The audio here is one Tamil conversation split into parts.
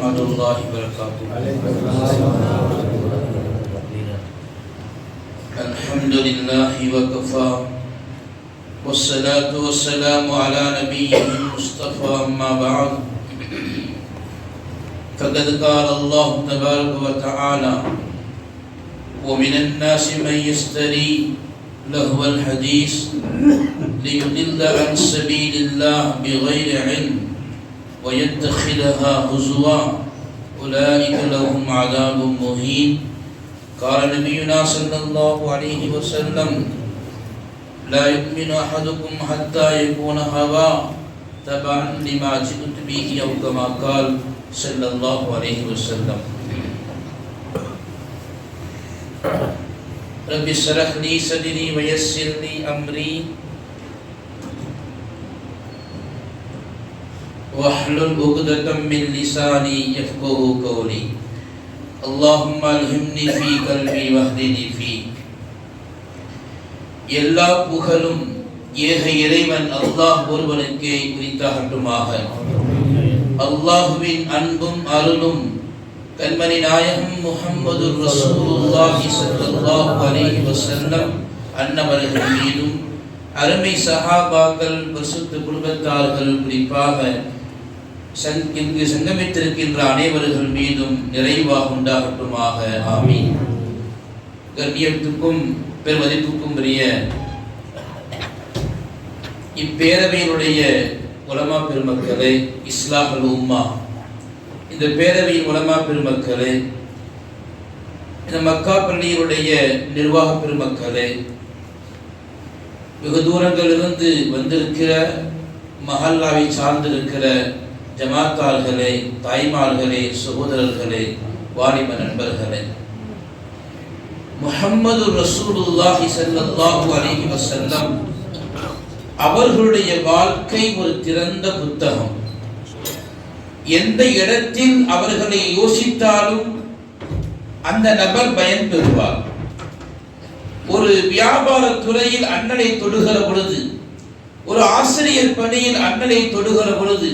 ورحمة الله وبركاته. الحمد لله وكفى والصلاة والسلام على نبيه المصطفى أما بعد فقد قال الله تبارك وتعالى ومن الناس من يشتري لهو الحديث ليضل عن سبيل الله بغير علم ويتخذها هزوا أولئك لهم عذاب مهين. قال نبينا صلى الله عليه وسلم لا يؤمن أحدكم حتى يكون هواه تبعا لما جئت به أو كما قال صلى الله عليه وسلم. رب اشرح لي صدري ويسر لي أمري واحلل عقدة من لساني يفقهوا قولي. اللهم الهمني في قلبي واهدني فيه. எல்லா புகழும் ஏக இறைவன் அல்லாஹ் ஒருவனுக்கே உரித்தாகட்டுமாக. அல்லாஹ்வின் அன்பும் அருளும் கண்மணி நாயகம் முஹம்மது ரசூலுல்லாஹி ஸல்லல்லாஹு அலைஹி வஸல்லம் அன்னவர்கள் மீதும் அருமை சஹாபாக்கள் பரிசுத்த குடும்பத்தார்கள் குறிப்பாக இங்கு சங்கமித்திருக்கின்ற அனைவர்கள் மீதும் நிறைவாக உண்டாகட்டுமாக. ஆமீன். கண்ணியத்துக்கும் பெருமதிப்புக்கும் உரிய இப்பேரவையினுடைய உலமா பெருமக்களே, இஸ்லாஹுல் உம்மா, இந்த பேரவையின் உலமா பெருமக்களே, இந்த மக்கா பள்ளியினுடைய நிர்வாக பெருமக்களே, வெகு தூரங்களிலிருந்து வந்திருக்கிற மஹல்லாவை சார்ந்திருக்கிற ஜமாத்தார்களே, தாய்மார்களே, சகோதரர்களே, வாலிப நண்பர்களே, முஹம்மது ரசூலுல்லாஹி ஸல்லல்லாஹு அலைஹி வஸல்லம் அவர்களுடைய வாழ்க்கை ஒரு திறந்த புத்தகம். எந்த இடத்தில் அவர்களை யோசித்தாலும் அந்த நபர் பயன் பெறுவார். ஒரு வியாபார துறையில் அண்ணனை தொடுகிற பொழுது, ஒரு ஆசிரியர் பணியில் அண்ணனை தொடுகிற பொழுது,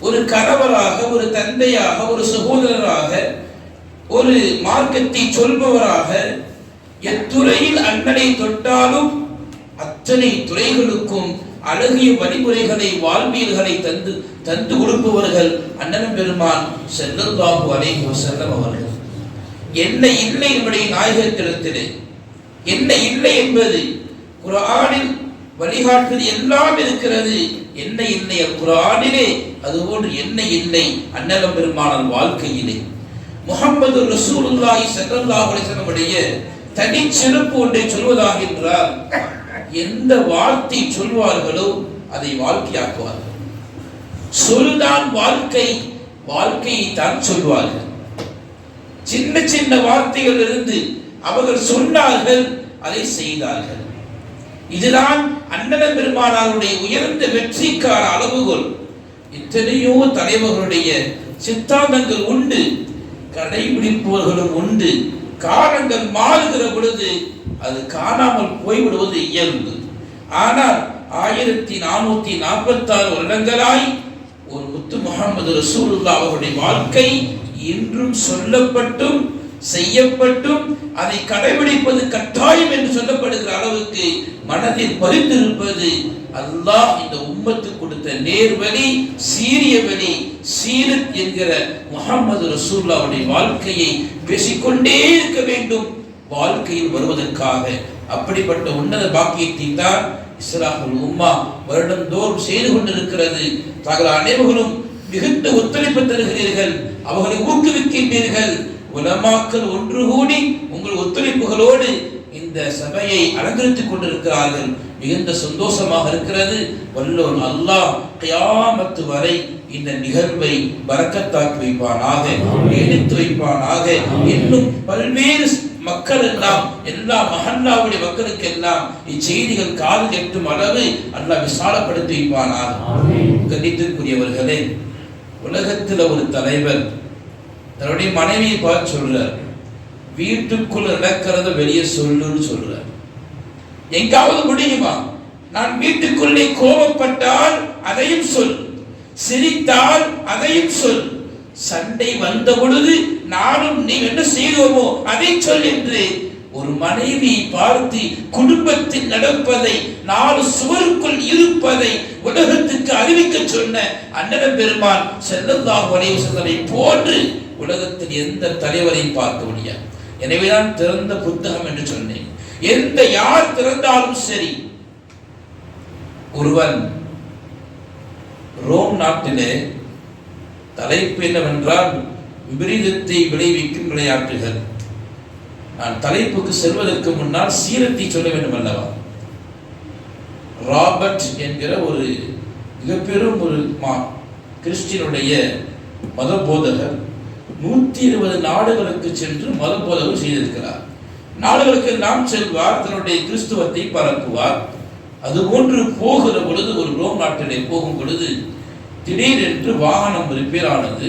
ஒரு கணவராக, ஒரு தந்தையாக, ஒரு சகோதரராக, ஒரு மார்க்கத்தை சொல்பவராக எத்துறையில் அண்ணனை தொட்டாலும் அத்தனை துறைகளுக்கும் அழகிய வழிமுறைகளை, வாழ்வியல்களை தந்து தந்து கொடுப்பவர்கள் அண்ணன் பெருமான் ஸல்லல்லாஹு அலைஹி வஸல்லம் அவர்கள். என்ன இல்லை நம்முடைய நாயகத்திடத்திலே, என்ன இல்லை என்பது குர்ஆனில் வழிகாட்டுவது எல்லாம் இருக்கிறது. என்ன இல்லை குர்ஆனிலே, அதுபோன்று என்ன இல்லை அண்ணன் பெருமான் வாழ்க்கையிலே. முஹம்மது ரசூலுல்லாஹி ஸல்லல்லாஹு அலைஹி வஸல்லம் உடைய தனி சிறப்பு ஒன்றை சொல்வதாக என்றால், எந்த வார்த்தை சொல்வார்களோ அதை வாழ்க்கையாக்குவார்கள். சொல்தான் வாழ்க்கை, வாழ்க்கையை தான் சொல்வார்கள். சின்ன சின்ன வார்த்தைகள் இருந்து அவர்கள் சொன்னார்கள், அதை செய்தார்கள். இதுதான் அண்ணன் பெருமானாருடைய உயர்ந்த வெற்றிக்கான அளவுகோல். எத்தனையோ தலைவர்களுடைய சித்தாந்தங்கள் உண்டு, கடைபிடிப்பவர்களும் உண்டு. காலங்கள் மாறுகிற பொழுது அது காணாமல் போய்விடுவது இயல்பு. ஆனால் 1446 வருடங்களாய் ஒரு முத்து முஹம்மது ரசூலுல்லாஹ் அவருடைய வாழ்க்கை இன்றும் சொல்லப்பட்டும் செய்யப்பட்டும் அதை கடைபிடிப்பது கட்டாயம் என்று சொல்லப்படுகிற அளவுக்கு மனதில் பதிந்திருப்பது அல்லாஹ் இந்த உம்மத்துக்கு கொடுத்த நேர்வழி, சீரிய வழி, சீரத் என்கிற முஹம்மது ரசூலுல்லாஹ்வுடைய வாழ்க்கையை பேசிக்கொண்டே இருக்க வேண்டும் வாழ்க்கையில் வருவதற்காக. அப்படிப்பட்ட உன்னத பாக்கியத்தை தான் இஸ்லாஹுல் உம்மா வருடந்தோறும் செய்து கொண்டிருக்கிறது. தாங்கள் அனைவரும் மிகுந்த ஒத்துழைப்பு தருகிறீர்கள், அவர்களை ஊக்குவிக்கின்றீர்கள். உலமாக்கள் ஒன்று கூடி உங்கள் ஒத்துழைப்புகளோடு இந்த சபையை அலங்கரித்துக் கொண்டிருக்கிறார்கள். மிகுந்த சந்தோஷமாக இருக்கிறது. வல்லோன் அல்லாஹ் கியாமத்து வரை இந்த நிகழ்வை பரக்கத்தாக்கி வைப்பானாக, எடுத்து வைப்பானாக. இன்னும் பல்வேறு மக்கள் எல்லாம், எல்லா மஹல்லாவுடைய மக்களுக்கு எல்லாம் இச்செய்திகள் காது எட்டும் அளவு அல்லாஹ் விசாலப்படுத்தி வைப்பானாக. கண்ணியத்திற்குரியவர்களே, உலகத்தில் ஒரு தலைவர் தன்னுடைய மனைவியை பார்த்து சொல்றார், வீட்டுக்குள்ள நடக்கிறத வெளியே சொல்லுன்னு சொல்றார். எங்காவது முடியுமா? நான் வீட்டுக்குள்ளே கோபப்பட்டால் அதையும் சொல், சிரித்தால் அதையும் சொல், சண்டை வந்த பொழுது நானும் நீ என்ன செய்தோமோ அதை சொல் என்று ஒரு மனைவி பார்த்து குடும்பத்தில் நடப்பதை, 4 சுவருக்குள் இருப்பதை உலகத்துக்கு அறிவிக்க சொன்ன அண்ணன் பெருமான் ஸல்லல்லாஹு அலைஹி வஸல்லம் போன்று உலகத்தில் எந்த தலைவரையும் பார்க்க முடியாது. எனவேதான் திறந்த புத்தகம் என்று சொன்னேன். எந்த யார் திறந்தாலும் சரி. ஒருவன் ரோம் நாட்டிலே தலைப்பு என்னவென்றால் விபரீதத்தை விளைவிக்கும் விளையாட்டுகள். நான் தலைப்புக்கு செல்வதற்கு முன்னால் சீரத்தை சொல்ல வேண்டும் அல்லவா? ராபர்ட் என்கிற ஒரு மிகப்பெரும் ஒரு கிறிஸ்டியனுடைய மத போதகர் 120 நாடுகளுக்கு சென்று மத போதகம் செய்திருக்கிறார். நாடுகளுக்கு நாம் செல்வார், தன்னுடைய கிறிஸ்துவத்தை பரப்புவார். அதுபோன்று போகிற பொழுது ஒரு ரோம் நாட்டிலே போகும் பொழுது திடீரென்று வாகனம் ரிப்பேர் ஆனது.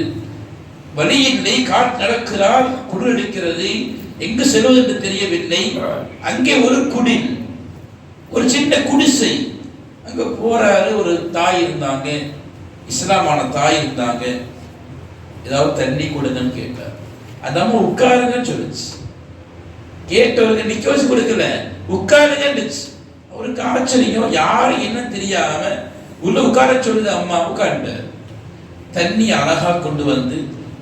வழியில்லை, காட் நடக்கிறார், குளிரடிக்கிறது, எங்கு செல்வது என்று தெரியவில்லை. அங்கே ஒரு குடில், ஒரு சின்ன குடிசை. அங்க போறாரு. ஒரு தாய் இருந்தாங்க, இஸ்லாமான தாய் இருந்தாங்க. ஏதாவது தண்ணி கொடுங்கன்னு கேட்டார். அதாம உட்காருங்கன்னு சொல்லுச்சு. கேட்டவருக்கு நிக்க வச்சு கொடுக்கல, உட்காருங்க. அவருக்கு ஆச்சரியம், யாரு என்ன தெரியாம உள்ள உட்கார சொல்லுது. அம்மா உட்கார்ந்து தண்ணி அழகா கொண்டு வந்து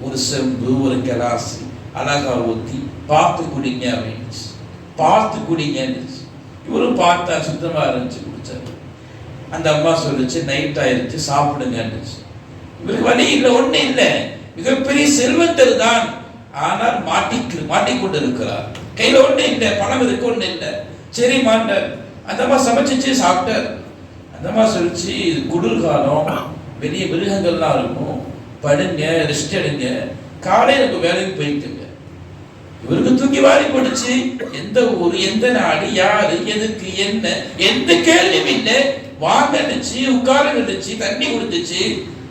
ஒரு செம்பு ஒரு கிளாஸ் அழகா ஊத்தி பார்த்து குடிங்க அப்படின்னு, பார்த்து குடிங்கன்னு. இவரும் பார்த்தா சுத்தமா இருந்துச்சு, குடிச்சாரு. அந்த அம்மா சொல்லுச்சு, நைட் ஆயிருச்சு, சாப்பிடுங்கன்னு. இவருக்கு வழி இல்லை, ஒண்ணு இல்லை, மிகப்பெரிய செல்வந்தர் தான், ஆனால் மாட்டிக்கொண்டு இருக்கிறார். கையில ஒண்ணு இல்லை, பணம் இருக்கு, ஒண்ணு இல்லை. சரி மாண்டார். அந்த அம்மா சமைச்சிச்சு, சாப்பிட்டார். அந்த அம்மா சொல்லிச்சு, இது குளிர்காலம், வெளியே மிருகங்கள்லாம் இருக்கும், படுங்க, ரெஸ்ட் எடுங்க, காலையில் வேலைக்கு போயிட்டுங்க. இவருக்கு தூக்கி வாரி போட்டுச்சு. எந்த ஊர், எந்த நாடு, யாரு, எதுக்கு, என்ன, எந்த கேள்வியும் இல்லை. வாங்கன்னுச்சு, உட்காருச்சு, தண்ணி கொடுத்துச்சு,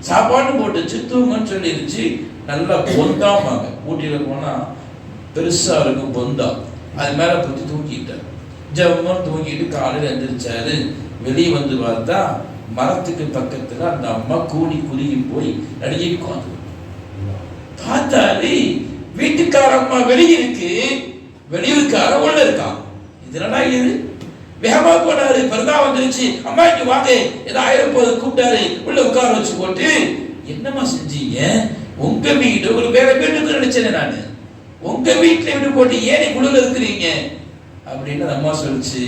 சாப்பாடு போட்டுச்சு, தூங்கன்னு சொல்லிருச்சு. நல்லா பொந்தாமாங்க. ஊட்டியில போனா பெருசா இருக்கும் பொந்தா, அது மேல போட்டு தூங்கிட்டார். ஜம்மன் தூங்கிட்டு காலையில் எழுந்திரிச்சாரு. வெளியே வந்து பார்த்தா மரத்துக்கு பக்கத்துல அந்த அம்மா கூடி குறுகி போய் நடுங்கி உட்காந்து பார்த்தாரு. வீட்டுக்கார அம்மா வெளியே இருக்கு, வெளியூருக்கார உள்ள இருக்கான். இதனடா இது? வேகமா போனாரு. பரதா வந்துருச்சு. அம்மா இங்க வாங்க, ஏதோ ஆயிரம் போது கூப்பிட்டாரு. உள்ள உட்கார வச்சு போட்டு, என்னம்மா செஞ்சீங்க? உங்க வீடு ஒரு வேற வீட்டுக்கு நினைச்சேன் நானு. உங்க வீட்டுல வீடு போட்டு ஏன் குளிர இருக்கிறீங்க அப்படின்னு அம்மா சொல்லிச்சு.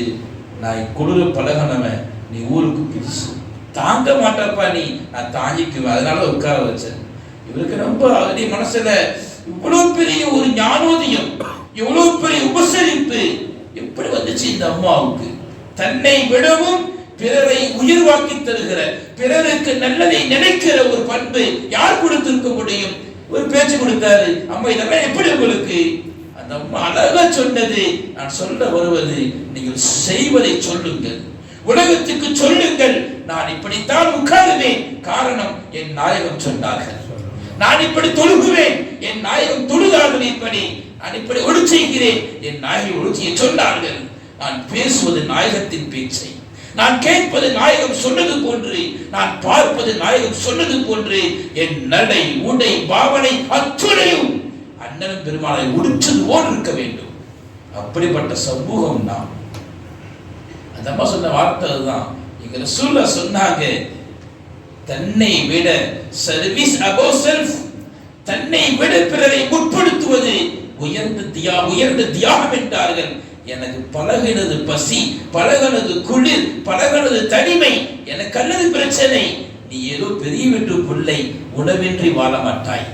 நான் குளிர பழகனவன், நீ ஊருக்கு பிடிச்சு தாங்க மாட்டப்பா, நீ நான் தாங்கிக்குவேன், அதனால உட்கார வச்சேன். இவருக்கு ரொம்ப அவருடைய மனசுல இவ்வளவு பெரிய ஒரு ஞானோதயம், இவ்வளவு பெரிய உபசரிப்பு எப்படி வந்துச்சு இந்த அம்மாவுக்கு? தன்னை விடவும் பிறரை உயிர்வாக்கி தருகிற, பிறருக்கு நல்லதை நினைக்கிற ஒரு பண்பு யார் கொடுத்திருக்க முடியும்? ஒரு பேச்சு கொடுத்தாரு. அம்மா இதெல்லாம் எப்படி உங்களுக்கு? அந்த அம்மா அழகா சொன்னது, நான் சொல்ல வருவது, நீங்கள் செய்வதை சொல்லுங்கள், உலகத்துக்கு சொல்லுங்கள். நான் இப்படித்தான் உட்காருவேன், காரணம் என் நாயகம் சொன்னார்கள். நான் இப்படி தொழுகுவேன், என் நாயகம் தொழுதார்கள். இப்படி நான் இப்படி ஒளி செய்கிறேன், என் நாயகம் ஒளிச்சியை சொன்னார்கள். நான் பேசுவது நாயகத்தின் பேச்சை, நான் கேட்பது நாயகம் சொன்னது போன்று, நான் பார்ப்பது நாயகம் சொன்னது போன்று, என் நடை உடை பாவனை அத்துணையும் அண்ணன் பெருமாளை உடிச்சது போல் இருக்க வேண்டும். அப்படிப்பட்ட சமூகம் நாம். அந்த அம்மா சொன்ன வார்த்தை அதுதான். இங்க ரசூலுல்லாஹ் சொன்னாங்க, தன்னை விட சர்வீஸ் அபோவ் செல்ஃப், தன்னை விட பிறரை முற்படுத்துவது உயர்ந்த தியாகம் என்றார்கள். எனக்கு பழகினது பசி, பழகினது குளிர், பழகினது தனிமை, எனக்கு அல்லது பிரச்சனை. நீ ஏதோ பெரிய வீட்டு பிள்ளை, உணவின்றி வாழ மாட்டாய்,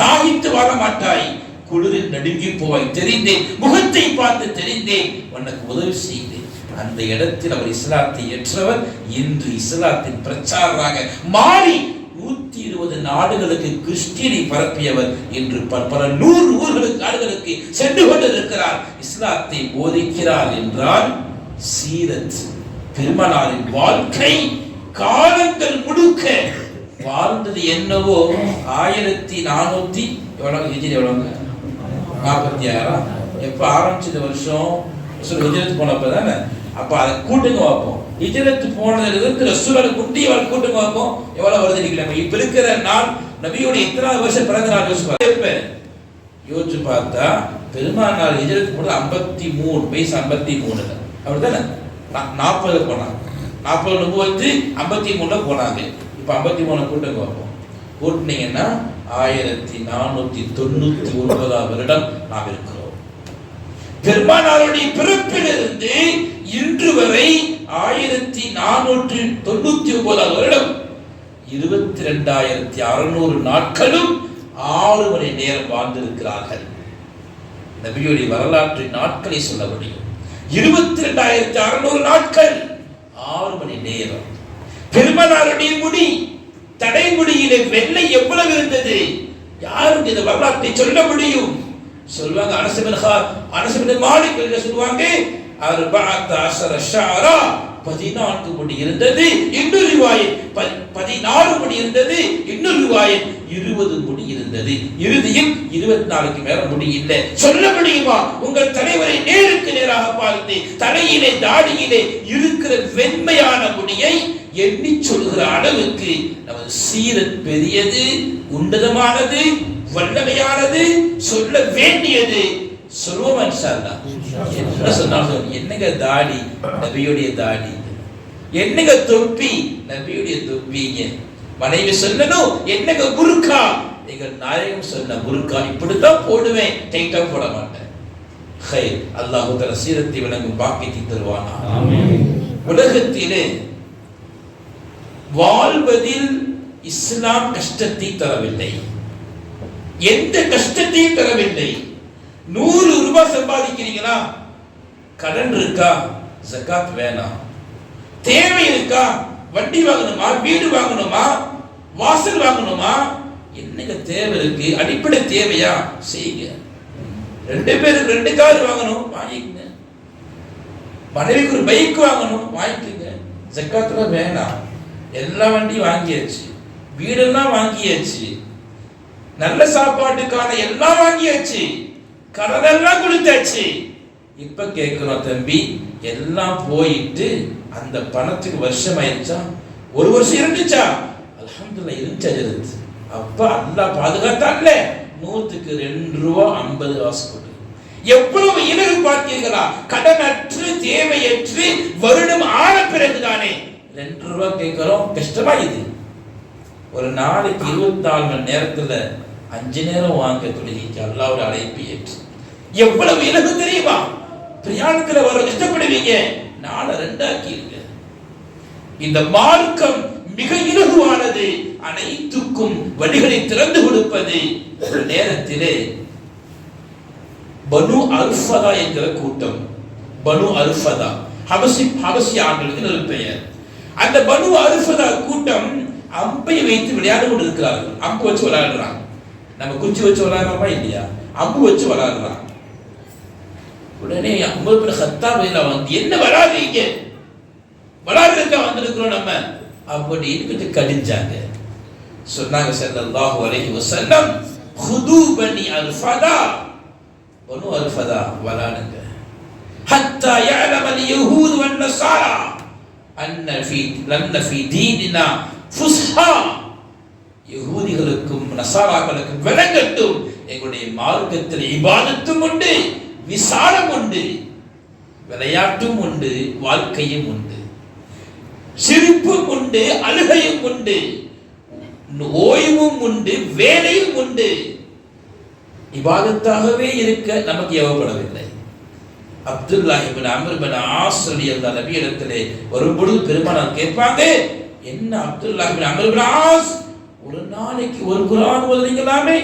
தாகித்து வாழ மாட்டாய், குளிரில் நடுங்கி போவாய். தெரிந்தேன், முகத்தை பார்த்து தெரிந்தேன், உனக்கு உதவி செய்தேன். அந்த இடத்தில் அவர் இஸ்லாத்தை ஏற்றவர். இன்று இஸ்லாத்தின் பிரச்சாரராக மாறி 120 நாடுகளுக்கு கிறிஸ்டியனை பரப்பியவர். இன்று பல 100 நாடுகளுக்கு சென்று கொண்டிருக்கிறார், இஸ்லாத்தை போதிக்கிறார். என்றால் சீரத் பெருமானாரின் வாழ்க்கை காலங்கள் முழுக்க வாழ்ந்தது என்னவோ 1400 எவ்வளவு ஹிஜ்ரி, எவ்வளவு 46 எப்ப ஆரம்பிச்சது வருஷம் ஹிஜ்ரத் போனப்ப தானே. அப்ப அதை கூட்டுங்க பார்ப்போம். ஹிஜ்ரத் போனதுல இருந்து ரசூலுல்லாஹ் குண்டியவால் கூட்டுங்க பார்ப்போம் எவ்வளவு வருது. இப்ப இருக்கிற நாள் நபியோட எத்தனாவது வருஷம் பிறந்த நாள் யோசிச்சு பார்த்தா பெருமானார் ஹிஜ்ரத் போது 53 வயசு. 53 அப்படித்தானே 40 போனாங்க. 40 நுபுவத்து 53 போனாங்க. இப்ப 53 கூட்டம் பார்ப்போம். கூட்டினீங்கன்னா 1499 வருடம் நாம் இருக்கிறோம். பெருமானாருடைய பிறப்பிலிருந்து இன்று வரை 1499 வருடம் 22,600 நாட்களும் 6 மணி நேரம் வாழ்ந்திருக்கிறார்கள். நபியுடைய வரலாற்று நாட்களை சொல்ல முடியும். 22,600 நாட்கள் 6 மணி நேரம். பெருமானாருடைய முடி தடைமுடியிலே வெள்ளை எவ்வளவு இருந்தது? யாரும் இந்த வரலாற்றை சொல்ல முடியும்? சொல்வாங்க அனஸ் பின் மாலிக் சொல்லுவாங்க 14 ஷஅரா 14 முடி இருந்தது. இன்னொரு ரிவாயத் 14 முடி இருந்தது. இன்னொரு ரிவாயத் 20 முடி இருந்தது. இறுதியில் 24க்கு மேல முடி இல்லை. சொல்ல முடியுமா? உங்கள் தலைவரை நேருக்கு நேராக பார்த்து தலையிலே தாடியிலே இருக்கிற வெண்மையான முடியை எண்ணி சொல்கிற அளவுக்கு நமது சீரத் பெரியது, உன்னதமானது, வல்லமையானது, சொல்ல வேண்டியது. சொல்லுவோம் இன்ஷா அல்லாஹ். என்ன சொன்னாலும் என்னங்க தாடி? நபியுடைய தாடி. என்னங்க தொப்பி? நபியுடைய தொப்பிங்க. மனைவி சொல்லணும் என்னங்க புர்கா? எங்கள் நாயகம் சொன்ன புர்கா இப்படித்தான் போடுவேன், டைட்டா போட மாட்டேன். ஹைர். அல்லாஹ் தஆலா சீரத்தை விளங்கும் பாக்கியத்தை தருவானா. ஆமென். உலகத்திலே வாழ்வதில் இஸ்லாம் கஷ்டத்தை தரவில்லை, எந்த கஷ்டத்தையும் தரவில்லை. 100 ரூபாய் சம்பாதிக்கிறீங்களா? கடன் இருக்கா? ஜகாத் வேணாம். தேவை இருக்கா? வண்டி வாங்கணுமா? வீடு வாங்கணுமா? வாசல் வாங்கணுமா? என்னங்க தேவை இருக்கு? அடிப்படை தேவையா? செய்யுங்க. 2 பேருக்கு 2 கார் வாங்கணும், வாங்கிக்கங்க. மனைவிக்கு ஒரு பைக் வாங்கணும், வாங்கிக்கங்க. ஜகாத்ல வேணாம். எல்லா வண்டியும் வாங்கியாச்சு, வீடெல்லாம் வாங்கியாச்சு, நல்ல சாப்பாட்டுக்கான எல்லாம் வாங்கியாச்சு, கடனெல்லாம் கொடுத்தாச்சு. இப்ப கேட்கிறோம் தம்பி, எல்லாம் போயிட்டு அந்த பணத்துக்கு வருஷம் ஆயிடுச்சா? 1 வருஷம் இருந்துச்சா? அல்ஹம்துலில்லாஹ் இருந்துச்சு. அப்ப அல்லாஹ் பாதுகாத்தான்ல. 100க்கு 2 ரூபா 50 காசு கொடு. எவ்வளவு இலகு பார்த்தீர்களா? கடனற்று தேவையற்று வருடம் ஆன பிறகுதானே 2 ரூபா கேட்கிறோம். கஷ்டமா இது? ஒரு நாளைக்கு 24 மணி நேரத்துல 5 நேரம் வாங்க தொழுகைக்கு அல்லாஹ்வோட அழைப்பு ஏற்று எவ்வளவு இலகு தெரியுமா? பிரயாணத்துல வர கஷ்டப்படுவீங்க, நாளை 2 ஆக்கிருங்க. இந்த மார்க்கம் மிக இலகுவானது, அனைத்துக்கும் வழிகளை திறந்து கொடுப்பது. ஒரு நேரத்திலே பனு அல்ஃபதா என்கிற கூட்டம், பனு அல்ஃபதா ஹபசி ஆண்களுக்கு ஒரு பெயர். அந்த பனு அல்ஃபதா கூட்டம் அம்பை வைத்து விளையாடு கொண்டு இருக்கிறார்கள். அம்பு வச்சு விளையாடுறாங்க. நம்ம குச்சி வச்சு விளையாடுறோமா இல்லையா? அம்பு வச்சு விளையாடுறாங்க. உடனே உமர் பின் கத்தாப் வந்து என்ன விளையாடுறீங்க? விளையாடுறதுக்கா வந்திருக்கிறோம் நம்ம அப்படின்னு கொஞ்சம் கடிஞ்சாங்க. சொன்னாங்க ஸல்லல்லாஹு அலைஹி வஸல்லம், ஹுது பனி அல்ஃபதா, பனு அல்ஃபதா விளையாடுங்க. ஹத்தா يعلم اليهود والنصارى ان في ديننا ஃபுஸ்ஹா, யகூதிகளுக்கும் நசாராக்களுக்கும் விளங்கட்டும், எங்களுடைய மார்க்கத்தில் இபாதத்தும் உண்டு, விசாலம் உண்டு, விளையாட்டும் உண்டு, வாழ்க்கையும் உண்டு, சிரிப்பும் உண்டு, அழுகையும் உண்டு, ஓய்வும் உண்டு, வேலையும் உண்டு. இபாதத்தாகவே இருக்க நமக்கு ஏவப்படவில்லை. அப்துல்லாஹ் இப்னு அம்ர் இப்னு ஆஸ் ரலியல்லாஹு நபி இடத்திலே வரும்பொழுது பெருமானார் கேட்பாங்க, என்ன அப்துல்லாஹ் இப்னு அம்ர் இப்னு ஆஸ், ஒரு நாளைக்கு ஒரு குர்ஆன் ஓதுறீங்களாமே,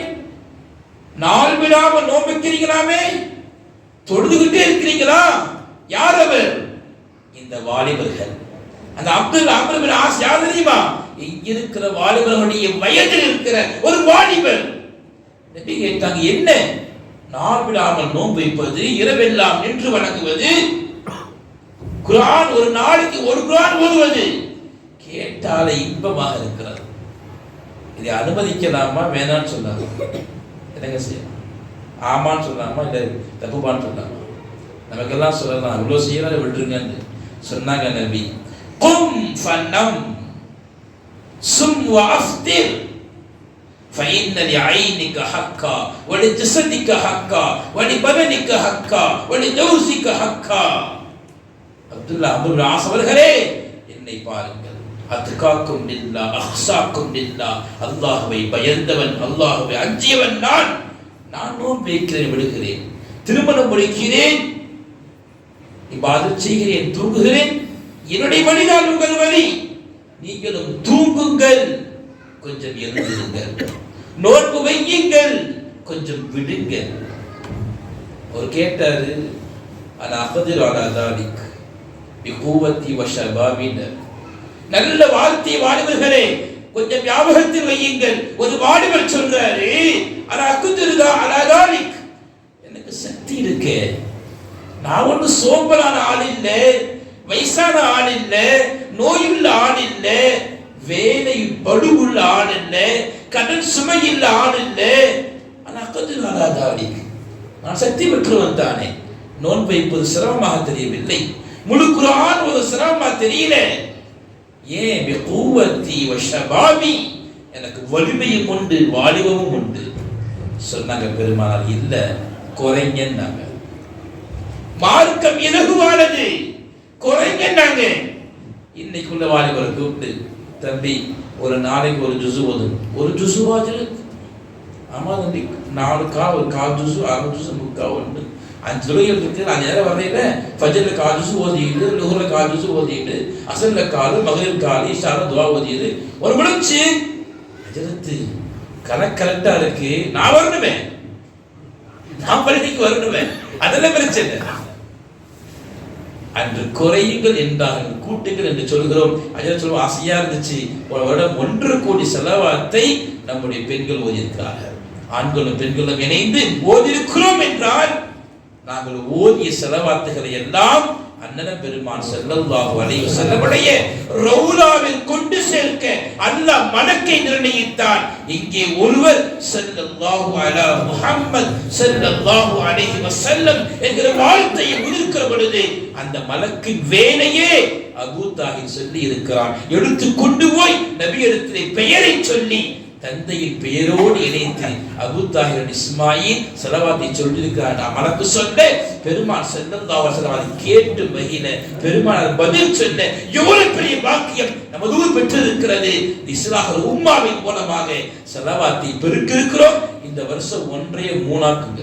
நாள் விடாம நோம்பிக்கிறீங்களாமே, தொழுதுகிட்டே இருக்கிறீங்களா? யார் அவர்? இந்த வாலிபர்கள். அந்த அப்துல்லாஹ் அம்ர் இப்னு ஆஸ் யார் தெரியுமா? இங்க இருக்கிற வாலிபர்களுடைய வயதில் இருக்கிற ஒரு வாலிபர். நபி கேட்டாங்க, என்ன? நாள் விடாமல் நோன்பு வைப்பது, இரவெல்லாம் நின்று வணங்குவது, குர்ஆன் ஒரு நாளைக்கு ஒரு குர்ஆன் ஓதுவது கேட்டாலே இன்பமாக இருக்கிறது. இதை அனுமதிக்கலாமா வேணான்னு சொன்னாங்க. என்னங்க செய்யலாம்? ஆமான்னு சொல்லலாமா இல்லை தப்புபான்னு சொல்லலாமா? நமக்கெல்லாம் சொல்லலாம், இவ்வளோ செய்யறாரு விட்டுருங்கன்னு சொன்னாங்க நபி. கும் ஃபனம் சும் வஃப்திர், فإن لعينك حقا ولجسدك حقا ولبدنك حقا ولجوزك حقا. அப்துல்லா அப்துல் ஆஸ் அவர்களே, என்னை பாருங்கள். அத்காக்கும் லில்லாஹ் அஹ்சாக்கும் லில்லாஹ், அல்லாஹ்வை பயந்தவன், அல்லாஹ்வை அஞ்சியவன் நான். நான் நோன்பு வைக்கிறேன், விடுகிறேன், திருமணம் முடிக்கிறேன், இபாதத் செய்கிறேன், தூங்குகிறேன். என்னுடைய வழிதான் உங்கள் வழி. நீங்களும் தூங்குங்கள், கொஞ்சம் எழுந்திருங்கள். நோன்பு வையுங்கள், கொஞ்சம் விடுங்கள். ஒரு கேட்டாரு, அன அகதிர் அலா தாலிக் பிகுவத்தி வஷபாபின. நல்ல வார்த்தை வாலிபர்களே, கொஞ்சம் ஞாபகத்தில் வையுங்கள். ஒரு வாலிபர் சொல்றாரு, அன அகதிர் அலா தாலிக், எனக்கு சக்தி இருக்கு, நான் ஒன்று சோம்பலான ஆள் இல்லை, வயசான ஆள் இல்லை, நோயுள்ள ஆள் இல்லை, வேலை படுவுள்ள ஆள் இல்லை, கடன் சுமையுள்ள ஆள் இல்லை. நான் சக்தி பெற்றவன் தானே. நோன்பு வைப்பது சிரமமாக தெரியவில்லை, முழு குர்ஆன் ஒரு சிரமமாக தெரியல. ஏன்? பிகுவத்தி வஷபாபி, எனக்கு வலிமையும் உண்டு, வாலிபமும் உண்டு. சொன்னாங்க பெருமானார், இல்ல குறைங்கன்னாங்க. மார்க்கம் இலகுவானது, குறைங்கன்னாங்க. இன்னைக்குள்ள வாலிபரை கூப்பிட்டு, தம்பி ஒரு நாளைக்கு ஒரு ஜுசு ஓதும். ஒரு ஜுசுவாது? ஆமா தம்பி, 4 கால், ஒரு 1/4 ஜுசு, 6 ஜுசு, 3/4 ஒன்று, 5 துறைகள் இருக்கு. நான் நேரம் வரையில ஃபஜ்ர்ல 1/4 ஜுசு ஓதிட்டு, லுஹ்ர்ல 1/4 ஜுசு ஓதிட்டு, அஸ்ர்ல 1/4, மக்ரிப் 1/4, இஷால துஆ ஓதியது ஒரு முடிச்சு. ஹஜ்ரத் கணக்கு கரெக்டா இருக்கு, நான் வரணுமே, நான் பள்ளிக்கு வரணுமே, அதெல்லாம் பிரச்சனை. அன்று குறையுங்கள் என்றார்கள், கூட்டுங்கள் என்று சொல்கிறோம். அஜர் சொல்லுவோம், ஆசையா இருந்துச்சு, ஒரு வருடம் 1 கோடி செலவாத்தை நம்முடைய பெண்கள் ஓதியிருக்கிறார்கள். ஆண்களும் பெண்களும் இணைந்து ஓதியிருக்கிறோம் என்றால், நாங்கள் ஓதிய செலவாத்துகளை எல்லாம் அண்ணன் பெருமான் ஸல்லல்லாஹு அலைஹி வஸல்லம் உடைய ரவுலாவில் கொண்டு சேர்க்க அல்லாஹ் மலக்கை நிர்ணயித்தான். இங்கே ஒருவர் ஸல்லல்லாஹு அலா முஹம்மத் ஸல்லல்லாஹு அலைஹி வஸல்லம் என்கிற வார்த்தையை உதிர்க்கிற பொழுது அந்த மலக்கின் வேலையே அபூ தாஹிர் சொல்லி இருக்கிறான். எடுத்து கொண்டு போய் நபியிடத்திலே பெயரை சொல்லி தந்தையின் பெயரோடு இணைத்து அபூ தாஹிர் இஸ்மாயில் ஸலவாத்தை சொல்லியிருக்கிறார். மலக்கு சொல்ல பெருமாள் ஸல்லல்லாஹு அலைஹி வஸல்லம் கேட்டு மகிழ, பெருமாள் பதில் சொல்ல, எவ்வளவு பெரிய பாக்கியம் நமது ஊர் பெற்றிருக்கிறது. இஸ்லாஹுல் உம்மாவின் மூலமாக ஸலவாத்தை பெருக்கி இருக்கிறோம். இந்த வருஷம் 1 3 ஆக்குங்க,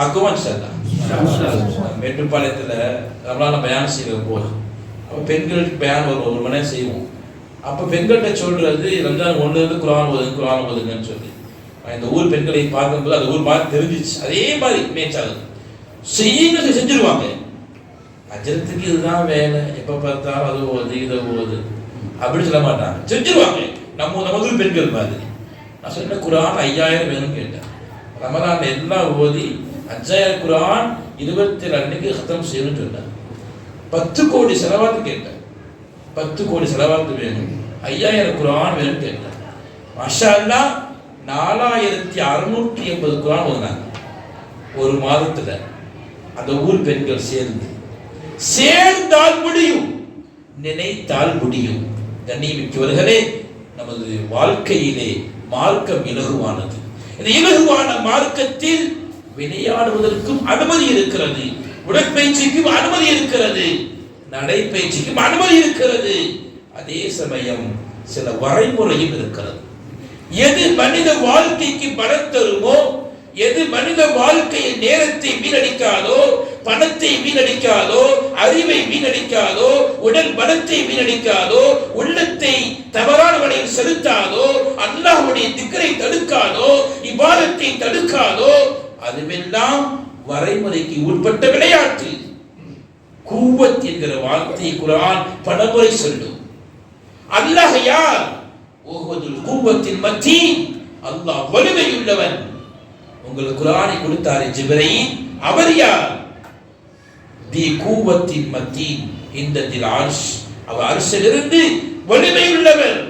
அக்குவான் ஸல்லல்லாஹு மேட்டுப்பாளையத்தில் ரமலான் பயான் செய்கிற போது அப்போ பெண்களுக்கு பயான் ஒரு மணி நேரம் செய்வோம். அப்போ பெண்கள்கிட்ட சொல்றது ரம்ஜான் 1 குர்ஆன் ஓதுங்கன்னு சொல்லி இந்த ஊர் பெண்களை பார்க்கும்போது அந்த ஊர் மாதிரி தெரிஞ்சிச்சு. அதே மாதிரி மேய்ச்சாங்க செய்யுங்க, செஞ்சிருவாங்க. அஜரத்துக்கு இதுதான் வேலை, எப்போ பார்த்தாலும் அது ஓது இதை ஓது அப்படின்னு சொல்ல மாட்டாங்க, செஞ்சிருவாங்க. நமது பெண்கள் மாதிரி. நான் சொன்ன குர்ஆன் 5000 வேணும்னு கேட்டேன். ரமலான் எல்லாம் ஓதி 5000 குர்ஆன் 27 அன்னைக்கு ஹத்தம் செய்யணும்னு சொன்னேன். 10 கோடி செலவாத்து கேட்டேன். 10 கோடி செலவாத்து வேணும், 5000 குர்ஆன் வேணும்னு கேட்டேன். மாஷா அல்லாஹ் 4680 குர்ஆன் ஓதுனாங்க ஒரு மாதத்துல. அந்த ஊர் பெண்கள் சேர்ந்தால் முடியும், நினைத்தால் முடியும். கண்ணியமிக்கவர்களே, நமது வாழ்க்கையிலே மார்க்கம் இலகுவானது. இந்த இலகுவான மார்க்கத்தில் விளையாடுவதற்கும் அனுமதி இருக்கிறது, உடற்பயிற்சிக்கும் அனுமதி இருக்கிறது, நடைப்பயிற்சிக்கும் அனுமதி இருக்கிறது. அதே சமயம் சில வரைமுறையும் இருக்கிறது. எது மனித வாழ்க்கைக்கு பலம் தருமோ, எது மனித வாழ்க்கையில் நேரத்தை வீணடிக்காதோ, பணத்தை வீணடிக்காதோ, அறிவை வீணடிக்காதோ, உடல் பலத்தை வீணடிக்காதோ, உள்ளத்தை தவறான வழியில் செலுத்தாதோ, அல்லாஹ்வுடைய திக்ரை தடுக்காதோ, இபாதத்தை தடுக்காதோ, அதுவெல்லாம் வரைமுறைக்கு உட்பட்ட விளையாட்டு. கூவத் என்கிற வார்த்தை குர்ஆன் பலமுறை சொல்லும். அல்லாஹ் யார்? ஓஹதுல் கூவத்தின் மத்தீன், அல்லாஹ் வலிமையுள்ளவன். உங்களுக்கு குர்ஆனை கொடுத்தாரே ஜிப்ரீல், அவர் யார்? தி கூவத்தின் மத்தீன் இந்ததில் அர்ஷ், அவர் அர்ஷிலிருந்து வலிமையுள்ளவர்.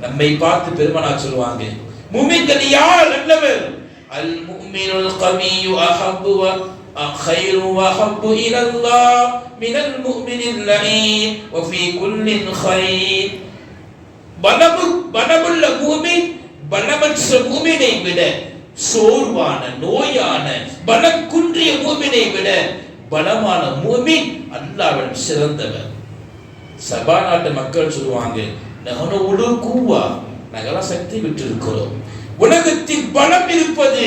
நம்மை பார்த்து பெருமானார் சொல்வாங்க, முஃமின்கள் யார் நல்லவர்? அல் முஃமினுல் கவியு அஹப்பு வ خير وحب إلى الله من المؤمن اللعين وفي كل خير. பலமுள்ள மூமின் பலமற்ற மூமினை விட, சோர்வான நோயான பலம் குன்றிய மூமினை விட பலமான மூமின் அல்லாஹ்விடம் சிறந்தவர். சபா நாட்டு மக்கள் சொல்லுவாங்க, நஹனு உலு குவா, நாங்கெல்லாம் சக்தி பெற்றிருக்கிறோம். உலகத்தில் பலம் இருப்பது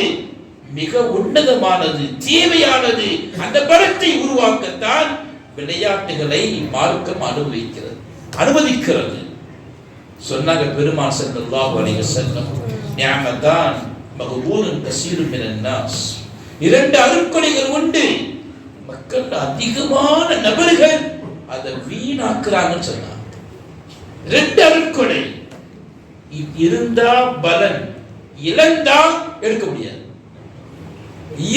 மிக உன்னதமானது, தேவையானது. அந்த பலத்தை உருவாக்கத்தான் விளையாட்டுகளை மார்க்கம் அனுமதிக்கிறது. சொன்னாங்க பெருமான் ஸல்லல்லாஹு அலைஹி வஸல்லம், நிஅமதான் மக்பூலுன் கஸீருன் மினன் நாஸ், இரண்டு அருட்கொடைகள் உண்டு, மக்கள் அதிகமான நபர்கள் அதை வீணாக்குறாங்கன்னு சொன்னாங்க. ரெண்டு அருட்கொடை இருந்தா பலன், இழந்தா எடுக்க முடியாது.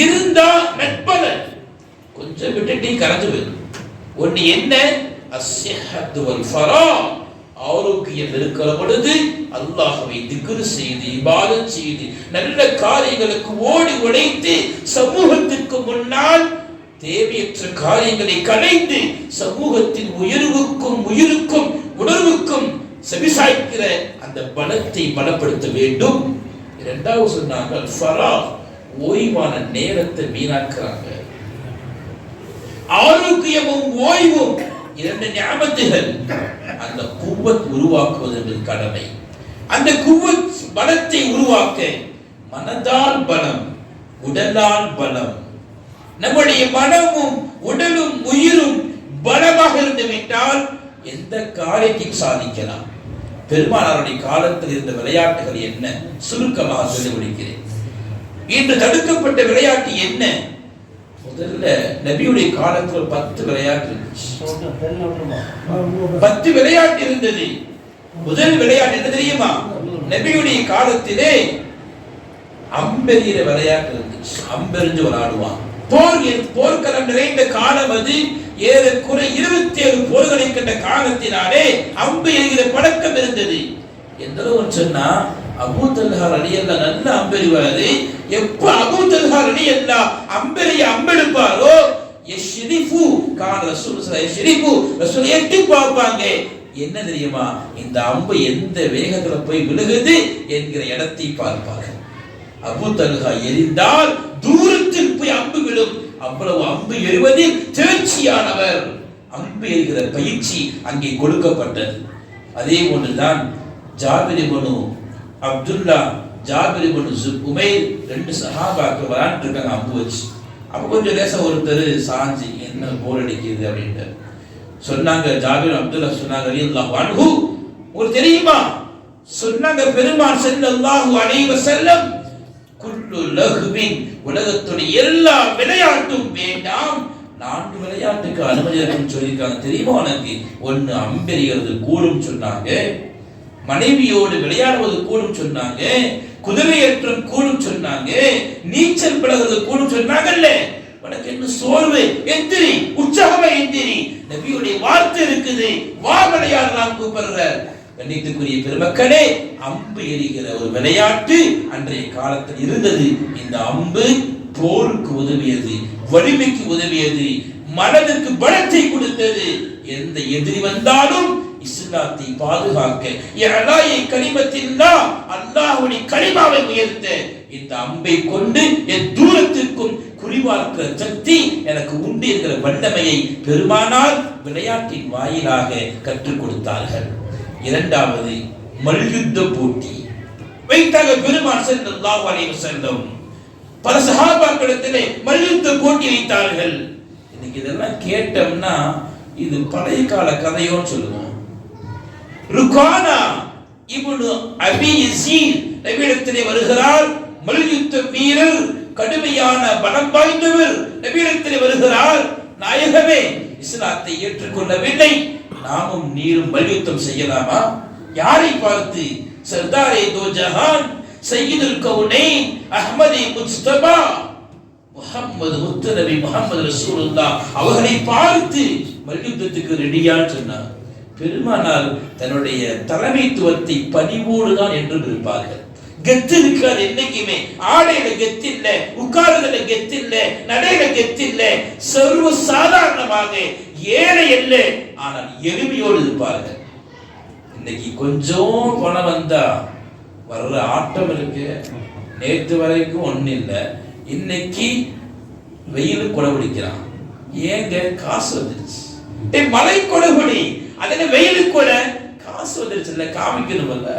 இருந்தா நட்பலன், கொஞ்சம் விட்டுட்டு கரைஞ்சு போயிடும். ஒன்னு என்ன, அஸ்ஸிஹத்து வல் ஃபரா, ஆரோக்கியம் இருக்கிற பொழுது அல்லாஹ்வை திக்ர் செய்து இபாதத் செய்து நல்ல காரியங்களுக்கு ஓடி உழைத்து சமூகத்திற்கு முன்னால் தேவையற்ற காரியங்களை களைந்து சமூகத்தின் உயர்வுக்கும் உயிருக்கும் உணர்வுக்கும் செவிசாய்க்கிற அந்த பலத்தை பலப்படுத்த வேண்டும். இரண்டாவது சொன்னாங்க ஃபரா, ஓய்வான நேரத்தை வீணாக்குறாங்க. ஆரோக்கியமும் ஓய்வும் இரண்டு நியமத்துகள். அந்த குவத் உருவாக்குவது என்பது கடமை. அந்த குவத் பலத்தை உருவாக்க மனதால் பலம், உடலால் பலம். நம்முடைய மனமும் உடலும் உயிரும் பலமாக இருந்துவிட்டால் எந்த காரியத்தையும் சாதிக்கலாம். பெருமானாருடைய காலத்தில் இருந்த விளையாட்டுகள் என்ன, சுருக்கமாக சொல்லி முடிக்கிறேன். இன்று தடுக்கப்பட்ட விளையாட்டு என்ன? முதல்ல நபியுடைய காலத்தில் 10 விளையாட்டு இருந்துச்சு. 10 விளையாட்டு இருந்தது. முதல் விளையாட்டு என்ன தெரியுமா? நபியுடைய காலத்திலே அம்பெறிகிற விளையாட்டு இருந்துச்சு. அம்பெறிஞ்சு விளையாடுவான். போர்க்களம் நிறைந்த காலம் அது. ஏறக்குறை 27 போர்களை கண்ட காலத்தினாலே அம்பு எறிகிற பழக்கம் இருந்தது. எந்த அளவு சொன்னா, அபூ தல்ஹா ரலியல்லாஹு நல்ல அம்பெறிவாரு. எப்ப அபூ தல்ஹா ரலியல்லாஹு அம்பெறிய அம்பெடுப்பாரோ, யஷ்ரிஃபு கான ரசூல் யஷ்ரிஃபு, ரசூல் எட்டி பார்ப்பாங்க. என்ன தெரியுமா, இந்த அம்பு எந்த வேகத்துல போய் விழுகுது என்கிற இடத்தை பார்ப்பார்கள். அபூ தல்ஹா எரிந்தால் தூரத்தில் போய் அம்பு விழும். அவ்வளவு அம்பு எறிவதில் தேர்ச்சியானவர். அம்பு எறிகிற பயிற்சி அங்கே கொடுக்கப்பட்டது. அதே போன்றுதான் ஜாபிர் இப்னு அப்துல்லா, ஜாபிர் இப்னு உமைர், 2 சஹாபாக்கள் விளையாண்டு இருக்காங்க அம்பு வச்சு. அப்ப கொஞ்சம் லேசா ஒருத்தர் சாஞ்சி, என்ன போர் அடிக்குது அப்படின்ட்டு சொன்னாங்க. ஜாபிர் அப்துல்லா சொன்னாங்க ரலியல்லாஹு அன்ஹு, உங்களுக்கு தெரியுமா சொன்னாங்க பெருமான் ஸல்லல்லாஹு அலைஹி வஸல்லம், குல்லு லஹ்வின், உலகத்துடைய எல்லா விளையாட்டும் வேண்டாம், 4 விளையாட்டுக்கு அனுமதி இருக்குன்னு சொல்லியிருக்காங்க. தெரியுமா உனக்கு? 1 அம்பெறிகிறது கூடும் சொன்னாங்க, மனைவியோடு விளையாடுவது கூடும் சொன்னாங்க, குதிரையேற்றம் கூடும் சொன்னாங்க, நீச்சல் பழகுறது கூடும் சொன்னாங்கல்ல. உனக்கு என்ன சோர்வு? எந்திரி, உற்சாகமா எந்திரி. நபியுடைய வார்த்தை இருக்குது, வா விளையாடலாம் கூப்பிடுற. கண்ணியத்துக்குரிய பெருமக்களே, அம்பு எறிகிற ஒரு விளையாட்டு அன்றைய காலத்தில் இருந்தது. இந்த அம்பு போருக்கு உதவியது, வலிமைக்கு உதவியது, மனதுக்கு பலத்தை கொடுத்தது. எந்த எதிரி வந்தாலும் இஸ்லாத்தை பாதுகாக்க, யலாயை கலிமத்தில்லா, அல்லாஹ்வுடைய கலிமாவை உயர்த்த இந்த அம்பை கொண்டு என் தூரத்திற்கும் குறிபார்க்கிற சக்தி எனக்கு உண்டு என்கிற வல்லமையை பெருமானார் விளையாட்டின் வாயிலாக கற்றுக் கொடுத்தார்கள். இரண்டாவது மல்யுத்த போட்டி வைத்தாங்க பெருமான் ஸல்லல்லாஹு அலைஹி வஸல்லம். பல சஹாபாக்களிடத்திலே மல்யுத்த போட்டி வைத்தார்கள். இன்னைக்கு இதெல்லாம் கேட்டோம்னா இது பழைய கால கதையோன்னு சொல்லுவோம். ருகானா இப்னு அபி யஸீத் நபியிடத்திலே வருகிறார். மல்யுத்த வீரர், கடுமையான பலம் வாய்ந்தவர். நபியிடத்திலே வருகிறார், நாயகமே இஸ்லாத்தை ஏற்றுக்கொள்ளவில்லை, நாமும் நீரும் மல்யுத்தம் செய்யலாமா? யாரை பார்த்து? சர்தாரே தோ ஜஹான், சையீதுல் கௌனைன், அஹ்மதி முஸ்தபா, முஹம்மது முத்தநபி முஹம்மது ரசூலுல்லாஹ் அவர்களை பார்த்து மல்யுத்தத்துக்கு ரெடியான்னு சொன்னார். பெருமானார் தன்னுடைய தலைமைத்துவத்தை பணிவோடு தான் என்றும் இருப்பார்கள். கெத்து இருக்காது என்னைக்குமே. ஆடையில கெத்து இல்ல, உட்காருதல கெத்து இல்ல, நடையில கெத்து இல்ல. சர்வ சாதாரணமாக ஏழை அல்ல, ஆனால் எளிமையோடு இருப்பார்கள். இன்னைக்கு கொஞ்சம் பணம் வந்தா வர்ற ஆட்டம் இருக்கு. நேற்று வரைக்கும் ஒன்றும் இல்லை, இன்னைக்கு வெயில் கொடபிடிக்கிறான். ஏங்க? காசு வந்துருச்சு. மழை கொடபடி, அதுல வெயிலுக்கு கூட காசு வந்துருச்சு இல்ல, காமிக்கணும்ல.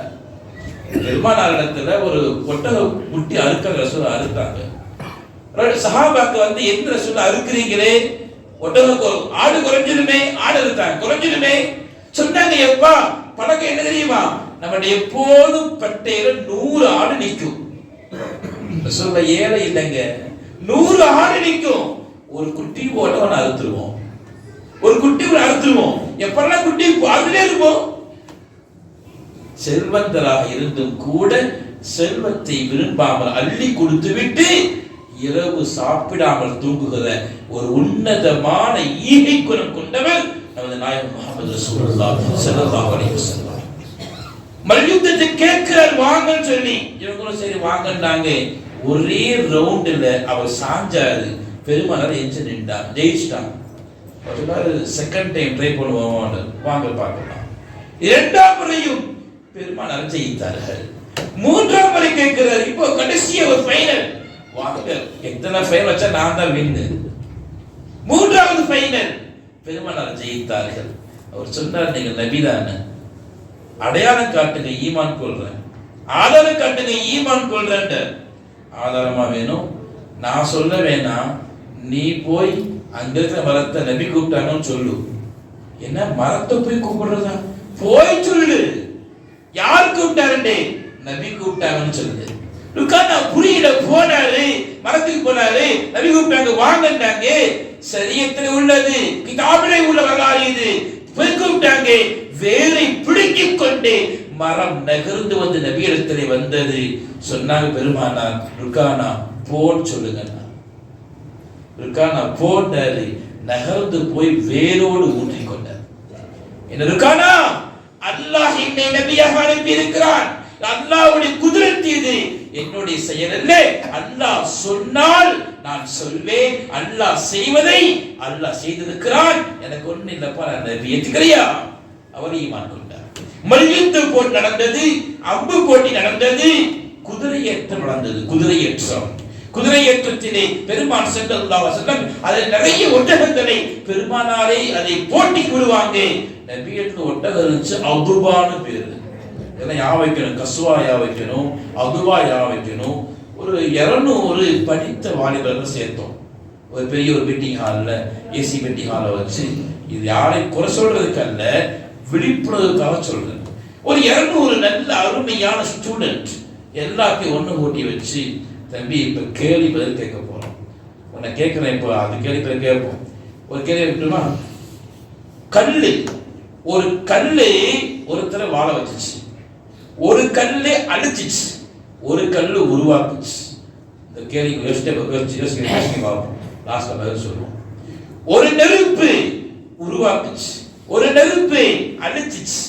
பெருமானார் இடத்துல ஒரு ஒட்டக குட்டி அறுத்தாங்க. சஹாபாக்கு வந்து என்ன ரசூல் அறுக்கிறீங்களே, ஒட்டக ஆடு குறைஞ்சிருமே, ஆடு அறுத்தாங்க குறைஞ்சிருமே சொன்னாங்க. எப்பா பழக்கம் என்ன தெரியுமா, நம்மளுடைய எப்போதும் பட்டையில 100 ஆடு நிற்கும். சொல்ல ஏழை இல்லைங்க, 100 ஆடு நிற்கும். ஒரு குட்டி போட்டவன் அறுத்துருவோம், ஒரு குட்டி அறுத்துருவோம். எப்பெல்லாம் குட்டி அதுல இருப்போம். செல்வந்தராக இருந்தும் கூட செல்வத்தை விரும்பாமல் அள்ளி கொடுத்து விட்டு இரவு சாப்பிடாமல் தூங்குகிற ஒரு உன்னதமான ஈகை குணம் கொண்டவர் நமது நாயகம் முஹம்மது ரசூலுல்லாஹ் ஸல்லல்லாஹு அலைஹி வஸல்லம். மல்யுத்தத்தை கேட்கிறார் வாங்கன்னு சொல்லி, இவங்களும் சரி வாங்கன்னாங்க. ஒரே ரவுண்டில் அவர் சாஞ்சாரு, பெருமானார் எஞ்சி நின்றார், ஜெயிச்சிட்டாங்க. செகண்ட் டைம் ட்ரை பண்ணுவோம், வாங்க பார்க்கலாம். இரண்டாம் முறையும் பெருமானார் ஜெயித்தார்கள். மூன்றாம் முறை கேட்கிறார், இப்போ கடைசியா ஒரு ஃபைனல் வாங்க, எத்தனை ஃபைனல் வச்சா நான் தான் வின்னு. மூன்றாவது ஃபைனல் பெருமானார் ஜெயித்தார்கள். அவர் சொன்னார், நீங்க நபிதான, அடையாளம் காட்டுங்க ஈமான் கொள்றேன், ஆதாரம் காட்டுங்க ஈமான் கொள்றேன். ஆதாரமா வேணும், நான் சொல்ல வேணாம், நீ போய் அங்க இருக்கிற மரத்தை நபி கூப்பிட்டாங்கன்னு சொல்லு. என்ன மரத்தை போய் கூப்பிடுறதா? போய் சொல்லு, யார் கூப்பிட்டாருண்டே, நபி கூப்பிட்டாங்கன்னு சொல்லுது. ருக்கானா புரியல, போனாரு மரத்துக்கு போனாரு, நபி கூப்பிட்டாங்க வாங்கன்னாங்க. சரியத்தில் உள்ளது, கிதாபிலே உள்ள வரலாறு இது. போய் கூப்பிட்டாங்க, வேரை பிடுங்கிக் கொண்டு மரம் நகர்ந்து வந்து நபியிடத்திலே வந்தது. சொன்னாங்க பெருமானார், ருக்கானா போன்னு சொல்லுங்க. ருக்கானா போனாரு, நகர்ந்து போய் வேரோடு ஊற்றிக் கொண்டார். என்ன ருக்கானா, அல்லாஹ் என்னை நபியாக அனுப்பி இருக்கிறான், அல்லாஹ்வுடைய குதிரத் இது, என்னுடைய செயல் அல்ல. அல்லாஹ் சொன்னால் நான் சொல்வேன், அல்லாஹ் செய்வதை அல்லாஹ் செய்திருக்கிறான், எனக்கு ஒண்ணு இல்லப்பா, நான் நபி ஏத்துக்கறியா? அவர் ஈமான் கொண்டார். மல்யுத்த போர் நடந்தது, அம்பு போட்டி நடந்தது, குதிரை ஏற்றம் நடந்தது. குதிரை ஏற்றத்திலே பெருமான் ஸல்லல்லாஹு அலைஹி வஸல்லம் அதில் நிறைய ஒட்டகங்களை பெருமானாரை அதை போட்டிக்கு விடுவாங்க. நபியத்து ஒட்டகம் இருந்துச்சு, அதுபான்னு பேரு. இதெல்லாம் யா வைக்கணும், கஸ்வா யா வைக்கணும், அதுவா யா வைக்கணும். ஒரு 200 படித்த வாலிபர்கள் சேர்த்தோம். ஒரு பெரிய ஒரு மீட்டிங் ஹாலில், ஏசி மீட்டிங் ஹாலில் வச்சு, இது யாரை குறை சொல்றதுக்கு அல்ல, விழிப்புணர்வுக்காக சொல்றேன். ஒரு 200 நல்ல அருமையான ஸ்டூடெண்ட் எல்லாத்தையும் ஒன்று கூட்டி வச்சு, தம்பி இப்போ கேள்வி பதில் கேட்க போறோம், உன்னை கேட்கிறேன், இப்போ அது கேள்வி பதில் கேட்போம். ஒரு கேள்வி விட்டுமா, ஒரு கல்லு ஒருத்தரை வாழ வச்சிச்சு, ஒரு கல்லு அழிச்சிச்சு, ஒரு கல்லு உருவாக்குச்சு. இந்த கேள்வி யோசிக்க பார்ப்போம், லாஸ்ட்ல பதில் சொல்லுவோம். ஒரு நெருப்பு உருவாக்குச்சு, ஒரு நெருப்பு அழிச்சிச்சு,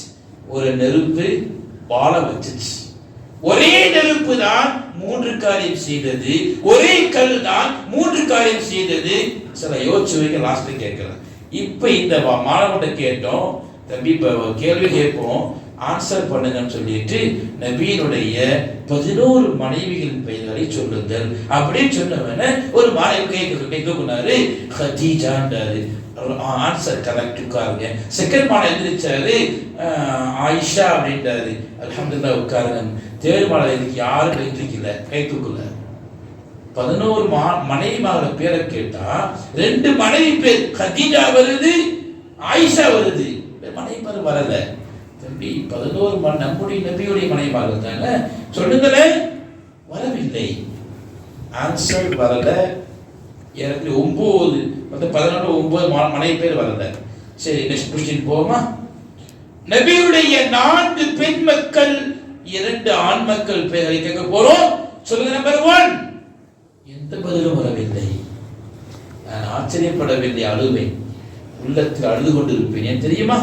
ஒரு நெருப்பு வாழ வச்சிச்சு. ஒரே நெருப்பு தான் 3 காரியம் செய்தது, ஒரே கல் தான் 3 காரியம் செய்தது. சில யோசிச்சு வைக்க லாஸ்ட்ல கேட்கலாம். இப்ப இந்த மாணவர்கிட்ட கேட்டோம், தம்பி இப்ப கேள்வி கேட்போம், ஆன்சர் பண்ணுங்கன்னு சொல்லிட்டு நபியினுடைய 11 மனைவிகளின் பெயர்களை சொல்லுங்கள் அப்படின்னு சொன்னவன ஒரு மாணவி கேட்கிறாரு, ஹதீஜான்றாரு. ஆன்சர் கரெக்ட், உட்காருங்க. செகண்ட் மாணவி எந்திரிச்சாரு, ஆயிஷா அப்படின்றாரு. அல்ஹம்துலில்லாஹ் உட்காருங்க. தேர்ட் மாணவி இதுக்கு யாரும் எழுந்திருக்கல, கை தூக்கல. 11 மனைவிமாரோட பேரை கேட்டா 2 மனைவி பேர் ஹதீஜா வருது, ஆயிஷா வருது, மனைவி பேர் வரல. தம்பி 11 நம்முடைய நபியுடைய மனைவிமார்கள் தானே, சொல்லுங்களேன். வரவில்லை, ஆன்சர் வரல. எனக்கு 9 9 மனைவி பேர் வரல. சரி, நெக்ஸ்ட் क्वेश्चन போமா. நபியுடைய 4 பெண் மக்கள் 2 ஆண் மக்கள் பெயரை கேட்க போறோம். சொல்லுங்க. நம்பர் 1, எந்த பதிலும் வரவில்லை. நான் ஆச்சரியப்படவில்லை, அழுவேன், உள்ளத்தில் அழுது கொண்டிருப்பேன். ஏன் தெரியுமா?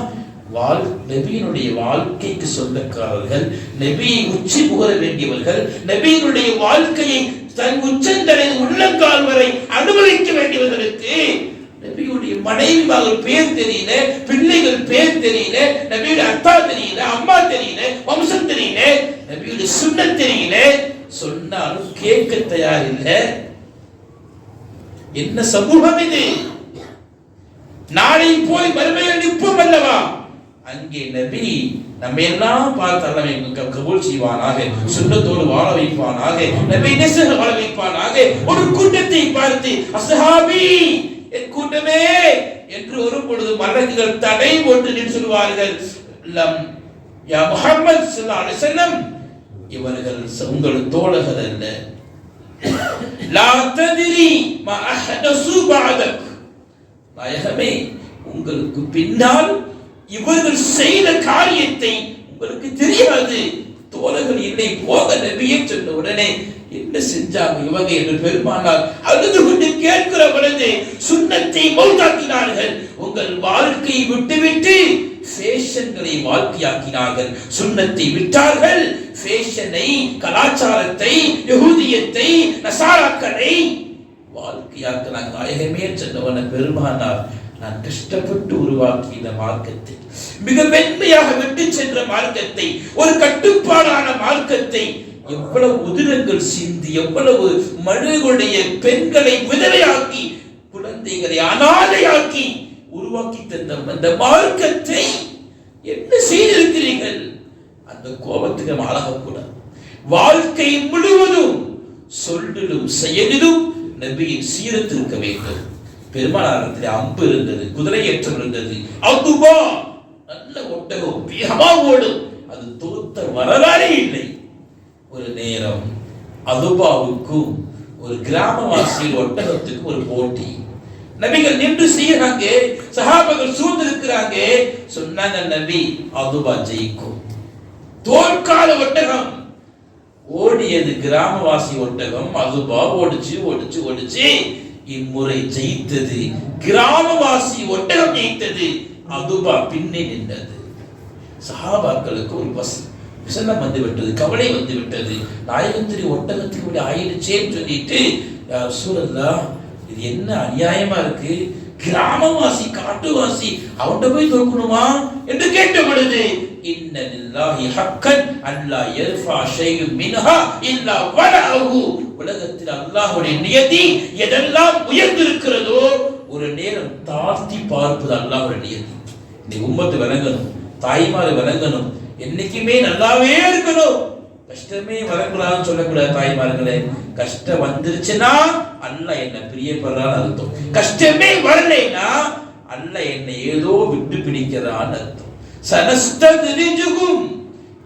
நபியினுடைய வாழ்க்கைக்கு சொந்தக்காரர்கள், நபியை உச்சி புகழ வேண்டியவர்கள், நபியினுடைய வாழ்க்கையை தன் உச்சந்தலை உள்ளங்கால் வரை அனுபவிக்க வேண்டியவர்களுக்கு நபியுடைய மனைவிமார்கள் பேர் தெரியல, பிள்ளைகள் பேர் தெரியல, நபியுடைய அத்தா தெரியல, அம்மா தெரியல, வம்சம் தெரியல, நபியுடைய சுன்னத் தெரியல, சொன்னாலும் கேட்க தயார் இல்லை. என்ன சமூகம் இது? நாளை போய் மறுமையில் நிற்போம் அல்லவா? அங்கே நபி நம்ம எல்லாம் பார்த்து அல்லாஹ் கபூல் செய்வானாக, சுன்னத்தோடு வாழ வைப்பானாக, நபி நேசர்கள் வாழ வைப்பானாக. ஒரு கூட்டத்தை பார்த்து அஸ்ஹாபி, என் கூட்டமே என்று ஒரு பொழுது மலக்குகள் தடை போட்டு நின்று சொல்வார்கள், லம் யா முஹம்மது ஸல்லல்லாஹு அலைஹி வஸல்லம், இவர்கள் உங்கள் தோழர்கள் அல்ல. லா தத்ரி மா அஹதஸு பஅதக், நாயகமே உங்களுக்கு பின்னால் இவர்கள் செய்த காரியத்தை உங்களுக்கு தெரியாது, தோழர்கள் இல்லை போக நபியே சொன்ன உடனே என்ன செஞ்சாங்க இவங்க என்று பெருமானார் அழுது கொண்டு கேட்கிற பொழுது, சுன்னத்தை மௌத்தாக்கினார்கள், உங்கள் வாழ்க்கையை விட்டுவிட்டு ஃபேஷன்களை வாழ்க்கையாக்கினார்கள், சுன்னத்தை விட்டார்கள், ஃபேஷனை, கலாச்சாரத்தை, யஹூதியத்தை, நசாராக்களை வாழ்க்கையாக்கினாங்க. நாயகமே சொன்னவன பெருமானார், நான் கஷ்டப்பட்டு உருவாக்கி இந்த மார்க்கத்தை, மிக மென்மையாக விட்டு சென்ற மார்க்கத்தை, ஒரு கட்டுப்பாடான மார்க்கத்தை, எவ்வளவு உதிரங்கள் சிந்தி, எவ்வளவு மனிதர்களுடைய பெண்களை விதவையாக்கி, குழந்தைகளை அனாதையாக்கி உருவாக்கி தந்த அந்த மார்க்கத்தை என்ன செய்திருக்கிறீர்கள்? அந்த கோபத்துக்கு ஆளாகக்கூடாது. வாழ்க்கை முழுவதும் சொல்லிலும் செயலிலும் நபியின் சீரத் இருக்க வேண்டும். பெருமானாரத்தில் அம்பு இருந்தது, குதிரை ஏற்றம் இருந்தது, அதுபா நல்ல ஒட்டகம் வேகமா ஓடும், அது தோத்த வரலாறே இல்லை. ஒரு நேரம் அதுபாவுக்கும் ஒரு கிராமவாசியில் ஒட்டகத்துக்கு ஒரு போட்டி. நபிகள் நின்று செய்யறாங்க, சஹாபாக்கள் சூழ்ந்திருக்கிறாங்க. சொன்னாங்க, நபி அதுபா ஜெயிக்கும். தோற்கால ஒட்டகம் ஓடியது கிராமவாசி ஒட்டகம், அதுபா ஓடிச்சு ஓடிச்சு ஓடிச்சு. இம்முறை ஜெயித்தது கிராமவாசி ஒட்டகம் ஜெயித்தது, அதுபா பின்னே நின்றது. சஹாபாக்களுக்கு ஒரு விசனம் வந்து விட்டது, கவலை வந்து விட்டது. நாயகத்திரி ஒட்டகத்துக்கு இப்படி ஆயிடுச்சேன்னு சொல்லிட்டு, ரசூலல்லாஹ் இது என்ன அநியாயமா இருக்கு, கிராமவாசி காட்டுவாசி அவன்கிட்ட போய் தோக்கணுமா என்று கேட்ட பொழுது, இன்ன லில்லாஹி ஹக்கன் அல்லா யர்ஃபா ஷைஉம் மின்ஹா இல்லா வலஹு, உலகத்தில் அல்லாஹ்வுடைய நியதி எதெல்லாம் உயர்ந்திருக்கிறதோ ஒரு நேரம் தாழ்த்தி பார்ப்பது அல்லாஹ்வுடைய நியதி. இந்த உம்மத்து விளங்கணும், தாய்மார் விளங்கணும், என்னைக்குமே நல்லாவே இருக்கணும். கஷ்டமே வரக்கூடாதுன்னு சொல்லக்கூடாது தாய்மார்களே. கஷ்டம் வந்துருச்சுன்னா அல்லாஹ் என்ன பிரியப்படுறான்னு அர்த்தம். கஷ்டமே வரலைன்னா அல்லாஹ் என்னை ஏதோ விட்டு பிடிக்கிறான்னு அர்த்தம். சனஸ்தத்ரிஜுகும்,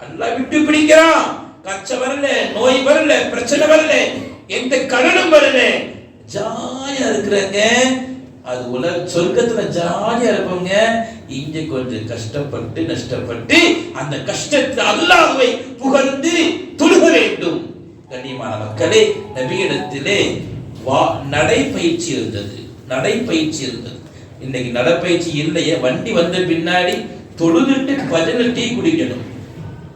அல்லாஹ் விட்டு பிடிக்கிறான். கஷ்டம் வரல, நோய் வரல, பிரச்சனை வரல, எந்த கடனும் வரல, ஜாலியா இருக்கிறாங்க. அது சொர்க்கத்துல ஜாலியா இருப்பாங்க. இங்க கொஞ்சம் கஷ்டப்பட்டு நஷ்டப்பட்டு அந்த கஷ்டத்தை அல்லாஹ்வை புகழ்ந்து தொழுக வேண்டும். கண்ணியமான மக்களே, நபியிடத்திலே நடைப்பயிற்சி இருந்தது, நடைப்பயிற்சி இருந்தது. இன்னைக்கு நடைப்பயிற்சி இல்லையே. வண்டி வந்த பின்னாடி தொழுதுட்டு 10 டீ குடிக்கணும்.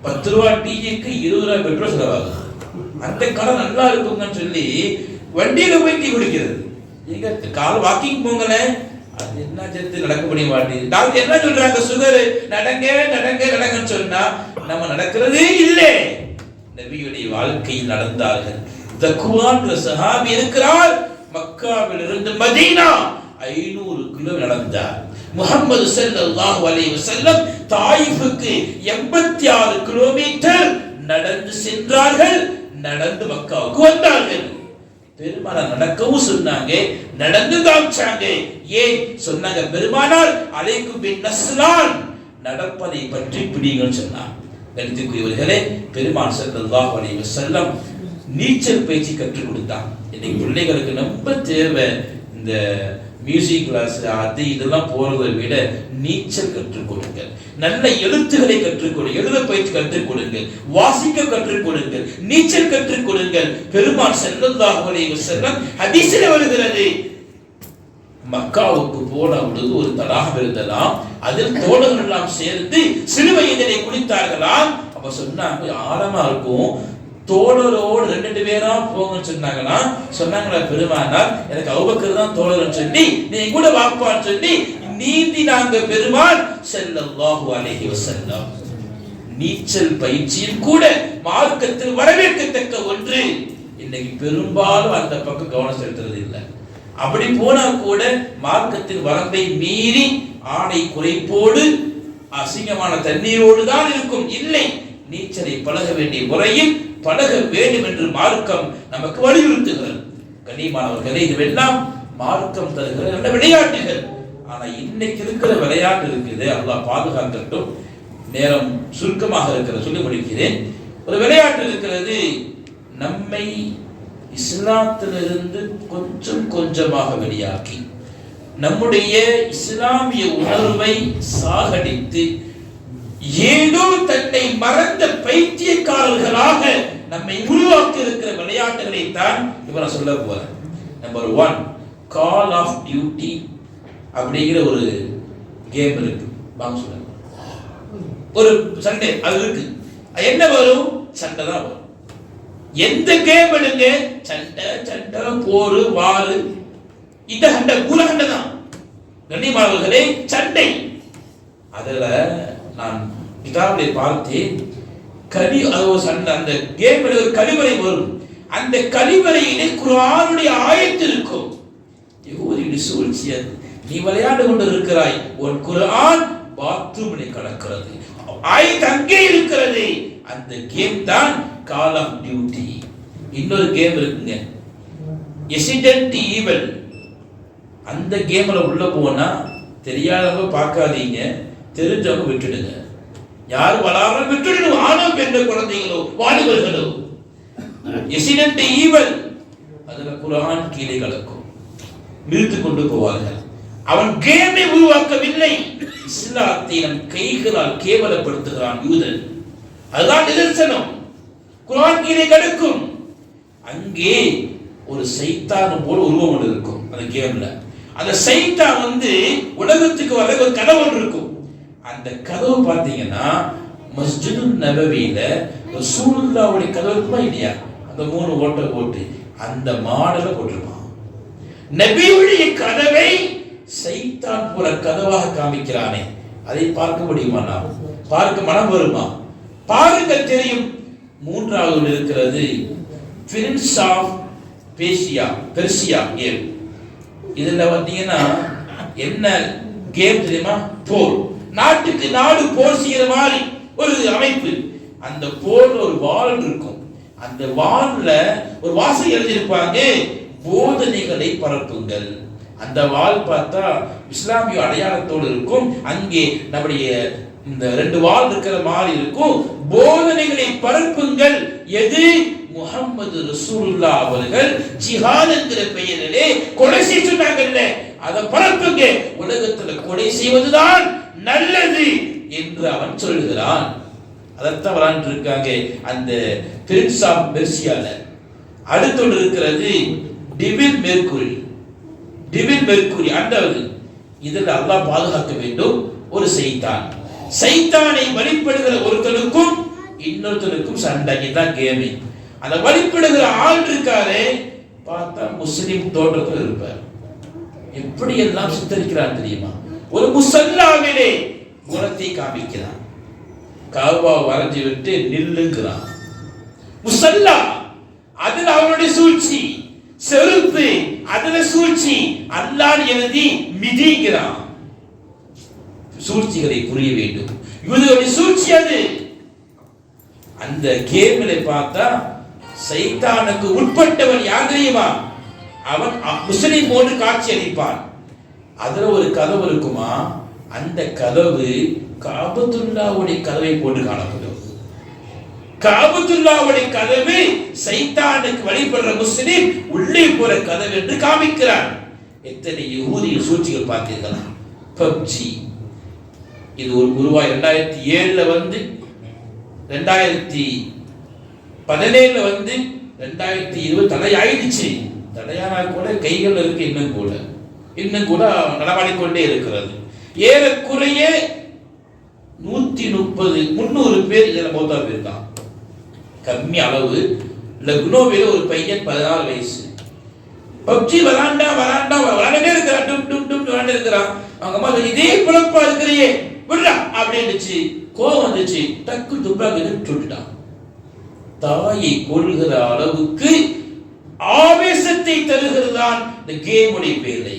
10 ரூபா டீக்கு 20 ரூபாய் பெட்ரோல் செலவாகுது. அந்த காலம் நல்லா இருக்குங்கன்னு சொல்லி வண்டியில போய் டீ குடிக்கிறது. நீங்க கால் வாக்கிங் போங்களேன், அது என்ன சேர்த்து நடக்க முடிய மாட்டேங்குது. டாக்டர் என்ன சொல்றாங்க, சுகர், நடங்க நடங்க நடங்கன்னு சொன்னா நம்ம நடக்கிறதே இல்லை. நபியுடைய வாழ்க்கையில் நடந்தார்கள். தக்வான் சஹாபி இருக்கிறார், மக்காவில் இருந்து மதீனா 500 கிலோ நடந்தார். முஹம்மது ஸல்லல்லாஹு அலைஹி வஸல்லம் தாயிஃபுக்கு 86 கிலோமீட்டர் நடந்து சென்றார்கள். நடந்து மக்காவுக்கு வந்தார்கள். பெருமானார் நடக்கவும் சொன்னாங்க, நடந்து காமிச்சாங்க. ஏன் சொன்னாங்க? பெருமானார் அலைக்கும் பின் நஸ்லான், நடப்பதை பற்றி பிடிங்கன்னு சொன்னார். கணித்துக்குரியவர்களே, பெருமான் ஸல்லல்லாஹு அலைஹி வஸல்லம் நீச்சல் பயிற்சி கற்றுக் கொடுத்தாங்க. இன்னைக்கு பிள்ளைகளுக்கு ரொம்ப தேவை இந்த மியூசிக் கிளாஸ், அது இதெல்லாம் போறதை விட நீச்சல் கற்றுக் கொடுங்கள், நல்ல எழுத்துக்களை கற்றுக் கொடுங்கள், எழுத பயிற்சி கற்றுக் கொடுங்கள், வாசிக்க கற்றுக் கொடுங்கள், நீச்சல் கற்றுக் கொடுங்கள். பெருமான் ஸல்லல்லாஹு அலைஹி வஸல்லம் ஹதீஸில் வருகிறது, மக்காவுக்கு போன பொழுது ஒரு தடாகம் இருந்ததாம். அதில் தோழர்கள் எல்லாம் சேர்ந்து சிறு வயதிலே குளித்தார்களாம். அப்ப சொன்னாங்க, ஆழமா இருக்கும், தோழரோடு ரெண்டு பேரா போங்கன்னு சொன்னாங்களா பெருமானார், எனக்கு அபூபக்கர் தான் தோழர்னு சொல்லி நீ கூட வாப்பான்னு சொல்லி நீந்தி நாங்க பெருமான் ஸல்லல்லாஹு அலைஹி வஸல்லம். நீச்சல் பயிற்சியில் கூட மார்க்கத்தில் வரவேற்கத்தக்க ஒன்று. இன்னைக்கு பெரும்பாலும் அந்த பக்கம் கவனம் செலுத்துறது இல்லை. அப்படி போனா கூட மார்க்கத்தின் வரம்பை மீறி ஆடை குறைப்போடு அசிங்கமான தண்ணீரோடு தான் இருக்கும். இல்லை, நீச்சலை பழக வேண்டிய முறையில் பழக வேண்டும் என்று மார்க்கம் நமக்கு வலியுறுத்துகிறது. கண்ணியமானவர்களே, இதுவெல்லாம் மார்க்கம் தருகிற நல்ல விளையாட்டுகள். ஆனா இன்னைக்கு இருக்கிற விளையாட்டு இருக்குது, அல்லாஹ் பாதுகாக்கட்டும். நேரம் சுருக்கமாக இருக்கிறது, சொல்லி முடிக்கிறேன். ஒரு விளையாட்டு இருக்கிறது, நம்மை இஸ்லாத்திலிருந்து கொஞ்சம் கொஞ்சமாக வெளியாக்கி நம்முடைய இஸ்லாமிய உணர்வை சாகடித்து ஏதோ தன்னை மறந்த பைத்தியக்காரர்களாக நம்மை உருவாக்கி இருக்கிற விளையாட்டுகளை தான் இவரை சொல்ல போறேன். நம்பர் 1, கால் ஆஃப் டியூட்டி அப்படிங்கிற ஒரு கேம் இருக்கு. வாங்க சொல்லுங்க. ஒரு சண்டை அது இருக்கு. என்ன வரும்? சண்டை தான் வரும். எந்த கேம் எடுங்க, சண்டை சண்டை போரு வாரு, இந்த சண்டை கூல சண்டை தான். கண்ணியமானவர்களே, சண்டை. அதுல நான் கிதாபிலே பார்த்தேன், அது ஒரு சண்டை. அந்த கேம்ல ஒரு கழிவறை வரும். அந்த கழிவறையிலே குர்ஆனுடைய ஆயத்து இருக்கும். யஹூதியுடைய சூழ்ச்சி அது. நீ விளையாண்டு கொண்டு இருக்கிறாய், உன் குர்ஆன் பாத்ரூமிலே கிடக்கிறது, ஆயத்து அங்கே இருக்கிறது. அந்த கேம் தான் கால் ஆஃப் டியூட்டி. இன்னொரு கேம் இருக்குங்க, ரெசிடென்ட் ஈவல். அந்த கேம்ல உள்ள போனா தெரியாதவங்க பார்க்காதீங்க, தெரிஞ்சவங்க விட்டுடுங்க. யாரு வளாரம் விட்டுடணும், ஆணோ பெண்ண குழந்தைகளோ வாலிபர்களோ. ரெசிடென்ட் ஈவல், அதுல குர்ஆன் கீழே கலக்கும், நிறுத்து கொண்டு போவார்கள். அவன் கேமை உருவாக்கவில்லை, இஸ்லாத்தை நம் கைகளால் கேவலப்படுத்துகிறான் யூதன். அதுதான் நிதர்சனம். குர்ஆன் கீழே கடுக்கும். அங்கே ஒரு சைத்தான் போல உருவம் ஒன்று இருக்கும் அந்த கேம்ல. அந்த சைத்தான் உலகத்துக்கு வர ஒரு கதவு ஒன்று இருக்கும். அந்த கதவு பார்த்தீங்கன்னா மஸ்ஜிதுன் நபவியில ரசூலுல்லாஹ்வுடைய கதவு இருக்குமா இல்லையா, அந்த 3 ஓட்டை போட்டு அந்த மாடல போட்டிருப்பான். நபியுடைய கதவை சைத்தான் போல கதவாக காமிக்கிறானே, அதை பார்க்க முடியுமா? நாம் பார்க்க மனம் வருமா? பாருங்க, தெரியும். 3வது இருக்கிறது பிரின்ஸ் ஆஃப் பெர்சியா கேம். இதுல பாத்தீங்கன்னா என்ன கேம் தெரியுமா? போர். நாட்டுக்கு நாடு போர் செய்யற மாதிரி ஒரு அமைப்பு. அந்த போர்ல ஒரு வாள் இருக்கும். அந்த வாள்ல ஒரு வாசகம் எழுதியிருப்பாங்க, போதனைகளை பரப்புங்கள். அந்த வாள் பார்த்தா இஸ்லாமிய அடையாளத்தோடு இருக்கும். அங்கே நம்முடைய இந்த 2 வாள் இருக்கிற மாதிரி இருக்கும். போதனைகளை பரப்புங்கள். எது? முஹம்மது ரசூலுல்லாஹ் அவர்கள் ஜிஹாத் என்கிற பெயரிலே கொலை செய்தாங்கல்ல, அதை பரப்புங்க. உலகத்துல கொலை செய்வதுதான் நல்லது என்று அவன் சொல்லுகிறான். அதைத்தான் விளையாண்டு இருக்காங்க அந்த பிரின்ஸ் ஆஃப் பெர்சியால. அடுத்தொன்று இருக்கிறது டிவில் மெர்க்குரி. அந்த இதில் அல்லாஹ் பாதுகாக்க வேண்டும். ஒரு சைத்தானை வழிபடுகிற ஒருத்தனுக்கும் இன்னொருத்தனுக்கும் சண்டை. இதுதான் கேமி. அந்த வழிபடுகிற ஆள் இருக்காரே, பார்த்தா முஸ்லிம் தோற்றத்தில் இருப்பார். எப்படி எல்லாம் சித்தரிக்கிறான் தெரியுமா? ஒரு முசல்லாவிலே குணத்தை காமிக்கிறான். காபா வரைஞ்சி விட்டு நில்லுங்கிறான். முசல்லா, அதுல அவனுடைய சூழ்ச்சி. செருப்பு, அதுல சூழ்ச்சி. அல்லாஹ் எழுதி மிதிக்கிறான். சூழ்ச்சிகளை புரிய வேண்டும். யூதர்களுடைய சூழ்ச்சி அது. அந்த கேமிலே பார்த்தா சைத்தானுக்கு உட்பட்டவன் யார் தெரியுமா? அவன் முஸ்லிம் போன்று காட்சி அளிப்பான். அதுல ஒரு கதவு இருக்குமா, அந்த கதவு காபத்துல்லாஹ்வுடைய கதவை போன்று காணப்படும். காபத்துல்லாஹ்வுடைய கதவு சைத்தானுக்கு வழிபடுற முஸ்லிம் உள்ளே போற கதவு என்று காமிக்கிறான். எத்தனை யஹூதிய சூழ்ச்சிகள் பார்த்தீர்களா? பப்ஜி, இது ஒரு உருவாய் 2007 2017 2020 தடையாயிடுச்சு. தடையானால் கூட கைகள் இருக்கு, இன்னும் கூட நடமாடிக்கொண்டே இருக்கிறது. ஏறக்குறைய 130-300 பேர் இதில் மௌத்தா போயிருக்கான். கம்மி அளவு. லக்னோவில் ஒரு பையன் 14 வயசு பப்ஜி விளாண்டே இருக்கிறான், டும் டும் டும் விளாண்டு இருக்கிறான். அவங்க அம்மா சொல்லி இதே குழப்பா இருக்கிறையே விடுறா அப்படின்னுச்சு. கோவம் வந்துச்சு, டக்கு துப்பாக்கி சுட்டுட்டான். தாயை கொள்கிற அளவுக்கு ஆவேசத்தை தருகிறதான் இந்த கேமுடைய வேலை.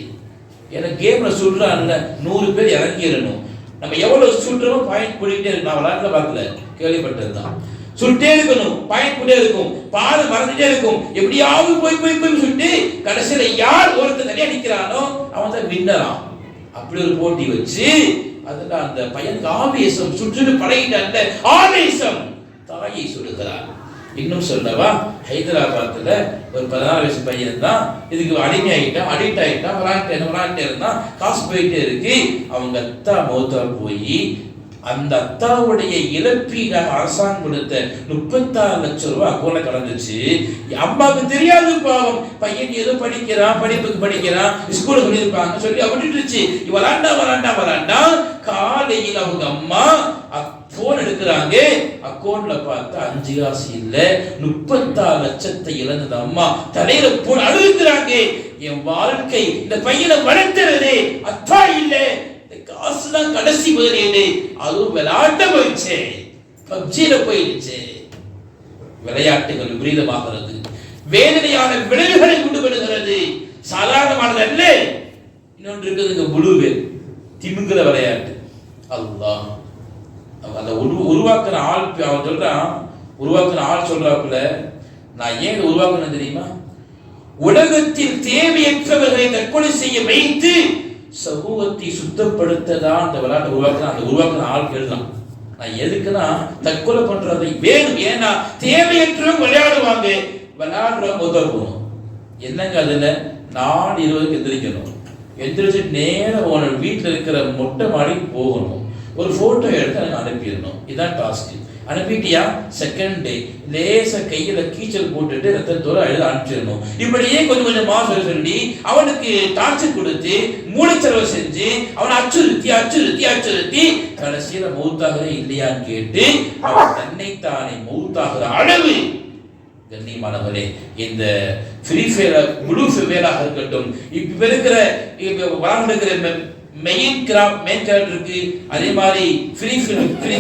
ஏன்னா கேம்ல சுடுறான்ல 100 பேர் இறங்கிடணும். நம்ம எவ்வளவு சுடுறோமோ பாயிண்ட் கூட்டிகிட்டே இருக்கணும். நான் விளையாட்டுல பார்க்கல, கேள்விப்பட்டதுதான். சுட்டே இருக்கணும், பாயிண்ட் கூட்டே இருக்கும், பாதை மறந்துட்டே இருக்கும். எப்படியாவது போய் சுட்டு கடைசியில யார் ஒருத்தர் தனியா நிக்கிறானோ அவன் தான் வின்னரான். அப்படி ஒரு போட்டி வச்சு அதுல அந்த பையனுக்கு ஆவேசம், சுட்டு பழகிட்ட ஆவேசம் தாயை சுடுகிறார். இன்னும் சொல்லவா, ஹைதராபாத்ல ஒரு 14 வயசு பையன் தான் இதுக்கு அடிக்ட் ஆயிட்டான், விளாண்டே இருந்தான், காசு போயிட்டே இருக்கு. அவங்க அத்தா மௌத்தா போய் அந்த அத்தாவுடைய இழப்பீடாக அரசாங்கம் கொடுத்த 36 லட்சம் ரூபாய் அக்கௌண்ட்ல கலந்துச்சு. அம்மாவுக்கு தெரியாது பாவம், பையன் ஏதோ படிப்புக்கு படிக்கிறான், ஸ்கூலுக்கு சொல்லியிருப்பாங்க சொல்லி அப்படின்னுச்சு. வராண்டா காலையில் அவங்க அம்மா போன் எடுக்கிறாங்க, அக்கௌண்ட்ல பார்த்தா 5 காசு இல்ல, 36 லட்சத்தை இழந்தது அம்மா. தலையில போன் அழுகுறாங்க, என் வாழ்க்கை இந்த பையனை வளர்த்துறது அத்தா இல்ல, காசுதான் கடைசி முதலீடு, அதுவும் விளையாட்ட போயிடுச்சு, பப்ஜியில போயிடுச்சு. விளையாட்டுகள் விபரீதமாகிறது, வேதனையான விளைவுகளை கொண்டு வருகிறது, சாதாரணமானது அல்ல. இன்னொன்று இருக்குதுங்க, புளுவேல் திமிங்கிற விளையாட்டு. அல்லாஹ் அந்த உருவாக்குன ஆள் அவன் சொல்றான், உருவாக்குன ஆள் சொல்றாப்புல, நான் ஏன் உருவாக்குனேன் தெரியுமா? உலகத்தில் தேவையற்றவர்களை தற்கொலை செய்ய வைத்து சமூகத்தை சுத்தப்படுத்ததான் அந்த விளையாட்டு உருவாக்குனா. அந்த உருவாக்குன ஆள் எழுதலாம், நான் எதுக்குன்னா தற்கொலை பண்றதை வேணும். ஏன்னா தேவையற்றவங்க விளையாடுவாங்க, விளையாடுறவங்க உதவணும். என்னங்க அதுல 4:20 எந்திரிக்கணும், எந்திரிச்சு நேரம் வீட்டில் இருக்கிற மொட்டை மாடிக்கு போகணும், ஒரு போட்டோ எடுத்து எனக்கு அனுப்பிடணும். இதான் டாஸ்க். அனுப்பிட்டியா, செகண்ட் டே லேச கையில கீச்சல் போட்டுட்டு ரத்தத்தோட எழுத அனுப்பிச்சிடணும். இப்படியே கொஞ்சம் மாசம் சொல்லி அவனுக்கு டார்ச்சர் கொடுத்து மூளைச்சலவை செஞ்சு அவனை அச்சுறுத்தி கடைசியில மௌத்தாகிற இல்லையான்னு கேட்டு அவன் தன்னைத்தானே மௌத்தாகிற அளவு. கண்ணியமானவர்களே, இந்த ஃப்ரீ ஃபயர் ப்ளூ ஃபயராக இருக்கட்டும், இப்ப இருக்கிற வாழ்ந்துக்கிற மெயின் கேரக்டர் இருக்கு, அதே மாதிரி ஃப்ரீ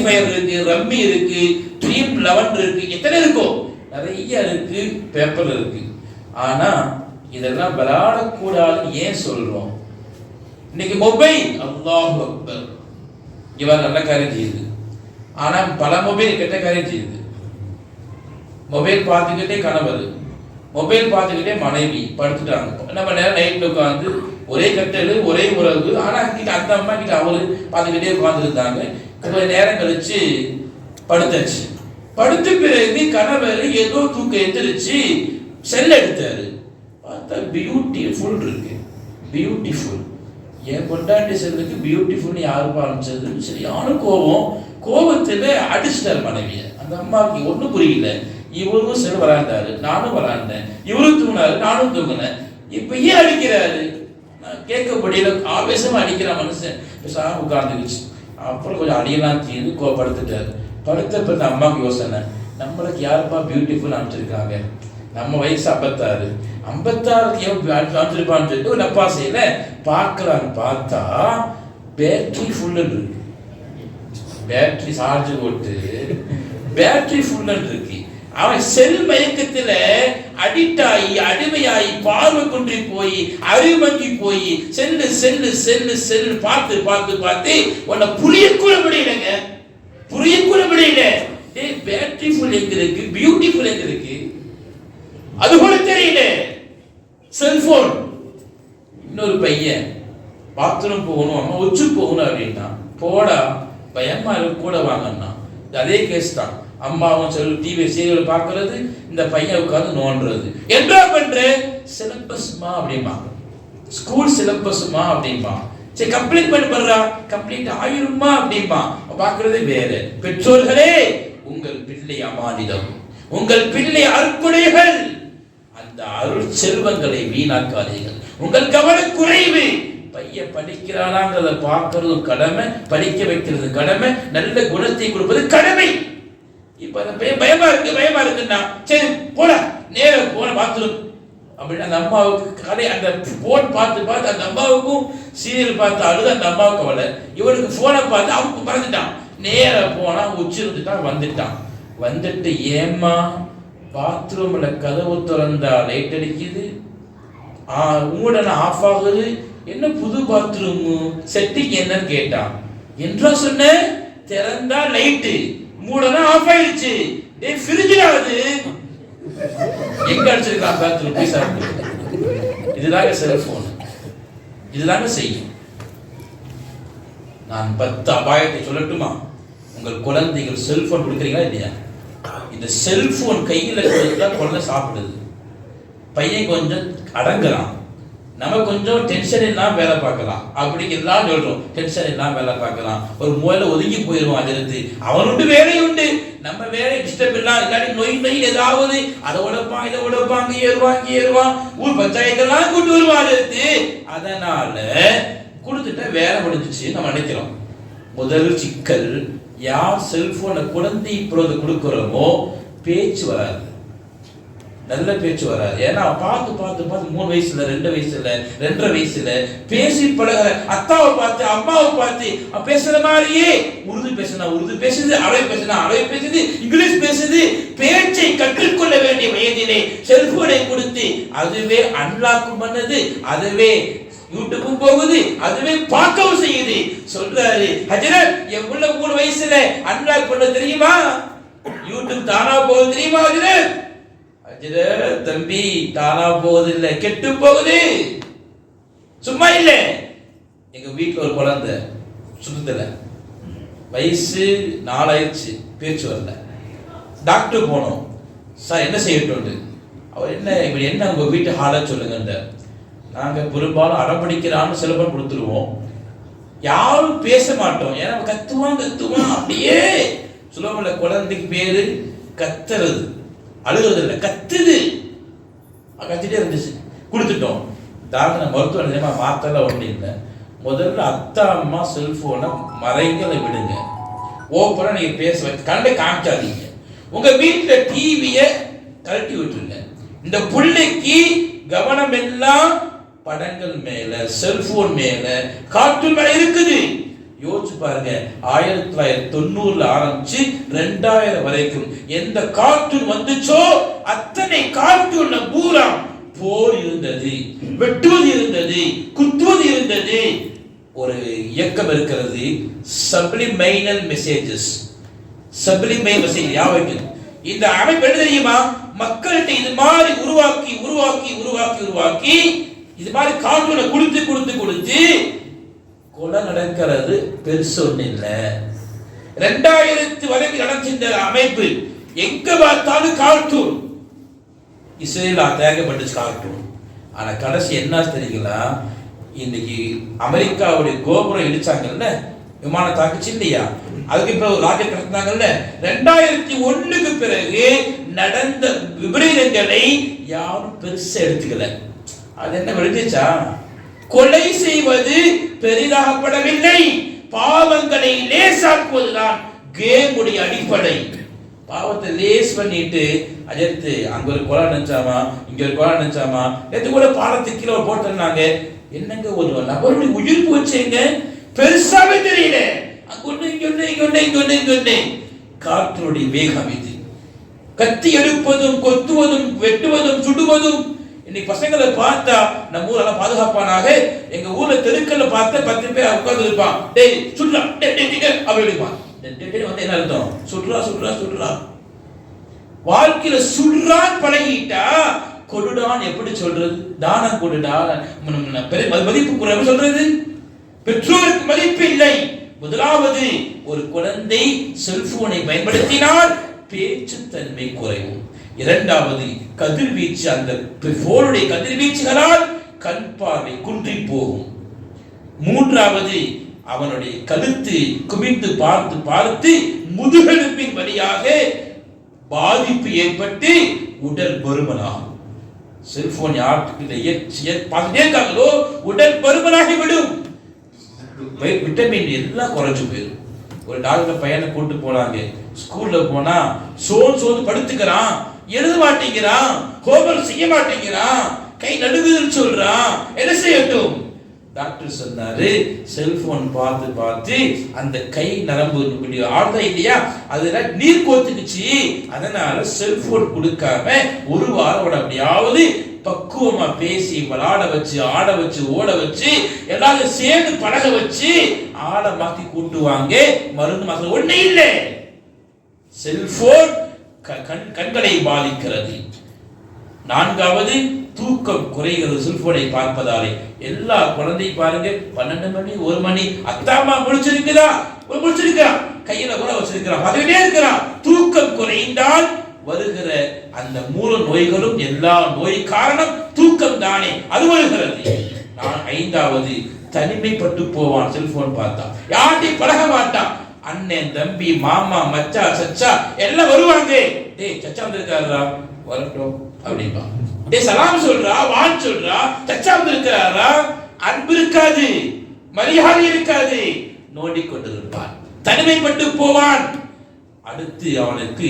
ஃபயர் இருக்கு, ரம்மி இருக்கு, ட்ரீம் 11 இருக்கு, எத்தனை இருக்கோ நிறைய இருக்கு, பேப்பர் இருக்கு. ஆனா இதெல்லாம் விளையாடக்கூடாதுன்னு ஏன் சொல்றோம்? இன்னைக்கு மொபைல் அல்லாஹ் அக்பர், இவர் நல்ல காரியம் செய்யுது, ஆனா பல மொபைல் கெட்ட காரியம் செய்யுது. மொபைல் பார்த்துக்கிட்டே கணவர், மொபைல் பார்த்துக்கிட்டே மனைவி படுத்துட்டாங்க. நம்ம நேரம் நைட்ல உட்காந்து ஒரே கட்டல் ஒரே உறவு, ஆனா கிட்ட அந்த அம்மா கிட்ட அவரு பார்த்துக்கிட்டே உட்காந்துருந்தாங்க. கொஞ்சம் நேரம் கழிச்சு படுத்தாச்சு. படுத்த பிறகு கணவர் ஏதோ தூக்க எந்திரிச்சு செல் எடுத்தாரு. பார்த்தா பியூட்டிஃபுல் இருக்கு, பியூட்டிஃபுல். என் கொண்டாட்டி செல்லுக்கு பியூட்டிஃபுல்னு யாருப்பா அனுப்பிச்சது? சரியான கோபத்துல அடிச்சிட்டார் மனைவிய. அந்த அம்மாவுக்கு ஒன்றும் புரியல. இவரும் செல் விளையாண்டாரு, நானும் விளையாண்டேன், இவரும் தூங்கினாரு, நானும் தூங்கினேன். இப்ப ஏன் அடிக்கிறாரு? கேட்கப்படியில ஆவேசமா அடிக்கிற மனுஷன் பேசாம உட்கார்ந்துக்குச்சு. அப்புறம் கொஞ்சம் அடியெல்லாம் தீர்ந்து படுத்துட்டாரு. படுத்த பிறகு அம்மாவுக்கு யோசனை, நம்மளுக்கு யாருப்பா பியூட்டிஃபுல் அனுப்பிச்சிருக்காங்க? நம்ம வயசு 56, 56 அனுப்பிச்சிருப்பான்னு சொல்லிட்டு ஒரு அப்பா செய்யல பார்க்கலான்னு பார்த்தா பேட்டரி ஃபுல்லு இருக்கு. பேட்டரி சார்ஜ் போட்டு பேட்டரி ஃபுல்லு இருக்கு. அவன் செல் மயக்கத்துல அடிக்ட் ஆகி அடிமையாகி பார்வை கொண்டு போய் அறிவங்கி போய் செல்லு பார்த்து உன்னை புரிய கூட முடியல. பேட்டரி ஃபுல் எங்க இருக்கு, பியூட்டிஃபுல் எங்க இருக்கு, அது கூட தெரியல. செல்போன். இன்னொரு பையன் பாத்ரூம் போகணும், அம்மா உச்சு போகணும் அப்படின்னா போடா பயமா கூட வாங்கன்னா அதே கேஸ் தான். அம்மாவும் சொல்லு டிவி சீரியல் பார்க்கறது, இந்த பையன் உட்காந்து நோண்டுறது. என்ன பண்ற? சிலபஸ்மா அப்படிமா, ஸ்கூல் சிலபஸ்மா அப்படிமா. சரி கம்ப்ளீட் பண்ண கம்ப்ளீட் ஆயிருமா அப்படிமா. பார்க்கறதே வேற. பெற்றோர்களே, உங்கள் பிள்ளை அமானிதம், உங்கள் பிள்ளை அற்புடைகள். அந்த அருள் செல்வங்களை வீணாக்காதீர்கள். உங்கள் கவனக்குறைவு. பையன் படிக்கிறானாங்கிறத பார்க்கறது கடமை, படிக்க வைக்கிறது கடமை, நல்ல குணத்தை கொடுப்பது கடமை. இப்ப அந்த பையன் பயமா இருக்குன்னா சரி போட நேர போன பாத்ரூம் அப்படின்னு அந்த அம்மாவுக்கு அந்த போன் பார்த்து அந்த அம்மாவுக்கும் சீரியல் பார்த்து அழுது அந்த அம்மாவுக்கு அவளை இவனுக்கு போனை பார்த்து அவனுக்கு மறந்துட்டான். நேர போனா உச்சிருந்துட்டான், வந்துட்டு ஏம்மா பாத்ரூம்ல கதவு திறந்தா லைட் அடிக்குது, ஊடன ஆஃப் ஆகுது, என்ன புது பாத்ரூம் செட்டிங் என்னன்னு கேட்டான். என்றா சொன்ன திறந்தா லைட்டு மூடனா ஆஃப் ஆயிடுச்சு. ஃப்ரிட்ஜ்ல ஆகுது எங்க அடிச்சிருக்கான் பாத்ரூம் பீஸா. இதுதாங்க செல்போன், இதுதாங்க செய்யும். நான் 10 அபாயத்தை சொல்லட்டுமா? உங்கள் குழந்தைகள் செல்போன் கொடுக்குறீங்களா இல்லையா? இந்த செல்போன் கையில் கொடுத்தா குழந்தை சாப்பிடுது, பையன் கொஞ்சம் அடங்குறான், நம்ம கொஞ்சம் டென்ஷன் இல்லாம வேலை பார்க்கலாம். அப்படி எல்லாம் சொல்றோம், டென்ஷன் இல்லாம வேலை பார்க்கலாம். ஒரு மூலையில ஒதுங்கி போயிடுவோம். அதிலிருந்து அவனுண்டு வேலை உண்டு, நம்ம வேலை டிஸ்டர்ப் இல்லாம இல்லாட்டி நொய் ஏதாவது அதை உடைப்பான் இதை உடைப்பாங்க, ஏறுவான் ஊர் பஞ்சாயத்தெல்லாம் கூட்டு வருவான். அதிலிருந்து அதனால கொடுத்துட்ட வேலை முடிஞ்சிச்சு நம்ம நினைக்கிறோம். முதல் சிக்கல், யார் செல்போனை குழந்தை இப்பொழுது கொடுக்கிறோமோ பேச்சு வராது, நல்ல பேச்சு வராது. ஏன்னா பார்த்து 3 வயசுல 2 வயசுல 2.5 வயசுல பேசி பழகிற அத்தாவை பார்த்து அம்மாவை பார்த்து பேசுற மாதிரியே உருது பேசினா உருது பேசுது, அரபி பேசினா அரபி பேசுது, இங்கிலீஷ் பேசுது. பேச்சை கற்றுக்கொள்ள வேண்டிய வயதிலே செல்போனை கொடுத்து அதுவே அன்லாக் பண்ணது, அதுவே யூடியூபும் போகுது, அதுவே பார்க்கவும் செய்யுது. சொல்றாரு ஹஜரத், என் புள்ள 3 வயசுல அன்லாக் பண்ண தெரியுமா? யூடியூப் தானா போகுது தெரியுமா ஹஜரத்? தம்பி தானா போகுது இல்ல, கெட்டு போகுது. சும்மா இல்ல, எங்க வீட்டுல ஒரு குழந்தை சுத்தல, வயசு 4 ஆயிடுச்சு, பேச்சு வரல. டாக்டர் போனோம், சார் என்ன செய்யட்டும்? அவர் இப்படி என்ன உங்க வீட்டு ஹாலா சொல்லுங்க. நாங்க பெரும்பாலும் அடம்பிடிக்கிறான்னு செலவு கொடுத்துருவோம், யாரும் பேச மாட்டோம். ஏன்னா கத்துவான் அப்படியே சுலபல. குழந்தைக்கு பேரு கத்துறது, அழுகிறது இல்லை, கத்துது. கத்திட்டே இருந்துச்சு, கொடுத்துட்டோம். டாக்டர் மருத்துவ நிலையமா மாத்தல ஒண்ணு இல்லை. முதல்ல அத்தா அம்மா செல்போனை மறைங்களை விடுங்க, ஓப்பனா நீங்க பேச வச்சு கண்டை காமிக்காதீங்க. உங்க வீட்டுல டிவியை கழட்டி விட்டுருங்க. இந்த பிள்ளைக்கு கவனம் எல்லாம் படங்கள் மேல, செல்போன் மேல, கார்ட்டூன் மேல இருக்குது. யோசிச்சு பாருங்க, 1990 ஆரம்பிச்சு 2000 வரைக்கும் எந்த கார்ட்டூன் வந்துச்சோ அத்தனை கார்ட்டூன்ல பூரா போர் இருந்தது, வெட்டுவது இருந்தது, குத்துவது இருந்தது. ஒரு இயக்கம் இருக்கிறது, சப்ளிமைனல் மெசேஜஸ். சப்ளிமைனல் மெசேஜ் யாவைக்கு இந்த அமைப்பு என்ன தெரியுமா? மக்கள்கிட்ட இது மாதிரி உருவாக்கி இது மாதிரி கார்ட்டூனை கொடுத்து கொலை நடக்கிறது பெருசு ஒண்ணு இல்ல. 2000 வரைக்கும் நடந்த அமைப்பு எங்க பார்த்தாலும் கார்ட்டூன். இஸ்ரேல் தேவைப்பட்டுச்சு கார்ட்டூன். ஆனா கடைசி என்ன தெரியுங்களா? இன்னைக்கு அமெரிக்காவுடைய கோபுரம் இடிச்சாங்கல்ல, விமான தாக்குச்சு இல்லையா? அதுக்கு இப்ப ஒரு ராக்கெட் நடந்தாங்கல்ல. 2001க்கு பிறகு நடந்த விபரீதங்களை யாரும் பெருசா எடுத்துக்கல. அது என்ன விழுந்துச்சா? கொலை செய்வது பெரிதாகப்படவில்லை, பாவங்களை லேசாக்குவதுதான் கேமுடைய அடிப்படை. பாவத்தை லேஸ் பண்ணிட்டு அஜர்த்து அங்க ஒரு கொலை நினைச்சாமா, இங்க ஒரு கொலை நினைச்சாமா, நேற்று கூட பாலத்துக்கு கீழே போட்டிருந்தாங்க. என்னங்க ஒரு நபருடைய உயிர் போச்சுங்க, பெருசாவே தெரியல. காற்றுடைய வேகம் இது. கத்தி எடுப்பதும், கொத்துவதும், வெட்டுவதும், சுடுவதும். இன்னைக்கு பசங்களை பார்த்தா நம்ம ஊர்ல பாதுகாப்பானாக, எங்க ஊர்ல தெருக்கல்ல பார்த்தா 10 பேர் உட்கார்ந்து இருப்பான். டேய் சுடுறா, அப்படி வந்து என்ன அர்த்தம்? சுடுறா. வாழ்க்கையில சுடுறான் பழகிட்டா கொடுடான் எப்படி சொல்றது? தானம் கொடுடா, மதிப்பு குறைவு சொல்றது. பெற்றோருக்கு மதிப்பு இல்லை. முதலாவது, ஒரு குழந்தை செல்போனை பயன்படுத்தினால் பேச்சுத்தன்மை குறையும். இரண்டாவது, கதிர்வீச்சு, அந்த போனுடைய கதிர்வீச்சுகளால் கண் பார்வை குன்றி போகும். மூன்றாவது, அவனுடைய கழுத்து குமிந்து பார்த்து முதுகெலும்பின் வழியாக பாதிப்பு ஏற்பட்டு உடல் பருமனாகும். செல்போன் யாருக்கு பார்த்துட்டே இருக்காங்களோ உடல் பருமனாகி விடும். விட்டமின் எல்லாம் குறைஞ்சு போயிடும். ஒரு டாக்டர் பையனை கூட்டு போனாங்க, ஸ்கூல்ல போனா சோர்ந்து படுத்துக்கிறான், எழுத மாட்டேங்கிறான், ஹோம்வொர்க் செய்ய மாட்டேங்கிறான், கை நடுங்குதுன்னு சொல்றான், என்ன செய்யட்டும்? டாக்டர் சொன்னாரு, செல்போன் பார்த்து பார்த்து அந்த கை நரம்பு ஆடுதா இல்லையா, அதுல நீர் கோத்துக்குச்சு, அதனால செல்போன் கொடுக்காம ஒரு வாரம் அப்படியாவது பக்குவமா பேசி விளையாட வச்சு, ஆட வச்சு, ஓட வச்சு, எல்லாரும் சேர்ந்து பழக வச்சு ஆட மாத்தி கூட்டுவாங்க. மருந்து மாத்திரம் ஒண்ணு இல்லை. செல்போன் கண்களை பாதிக்கிறது. நான்காவது, தூக்கம் குறைகிறது செல்போனை பார்ப்பதாலே. எல்லா குழந்தையும் பாருங்க, 12 மணி 1 மணி அத்தாமா முடிச்சிருக்கிறா, கையில கூட வச்சிருக்கிறான், அதுவே இருக்கிறான். தூக்கம் குறைந்தால் வருகிற அந்த மூல நோய்களும், எல்லா நோய் காரணம் தூக்கம் தானே, அது வருகிறது. ஐந்தாவது, தனிமைப்பட்டு போவான் செல்போன் பார்த்தா, யார்ட்டையும் பழக மாட்டான். அண்ணன், தம்பி, மாமா, மச்சா, சச்சா எல்லாம் வருவாங்க. டேய் சச்சா வந்திருக்காரா, வரட்டும் அப்படின்பா. டேய் சலாம் சொல்றா, வான் சொல்றா, சச்சா வந்திருக்காரா, அன்பு இருக்காது, மரியாதை இருக்காது, நோண்டி கொண்டிருப்பான், தனிமைப்பட்டு போவான். அடுத்து அவனுக்கு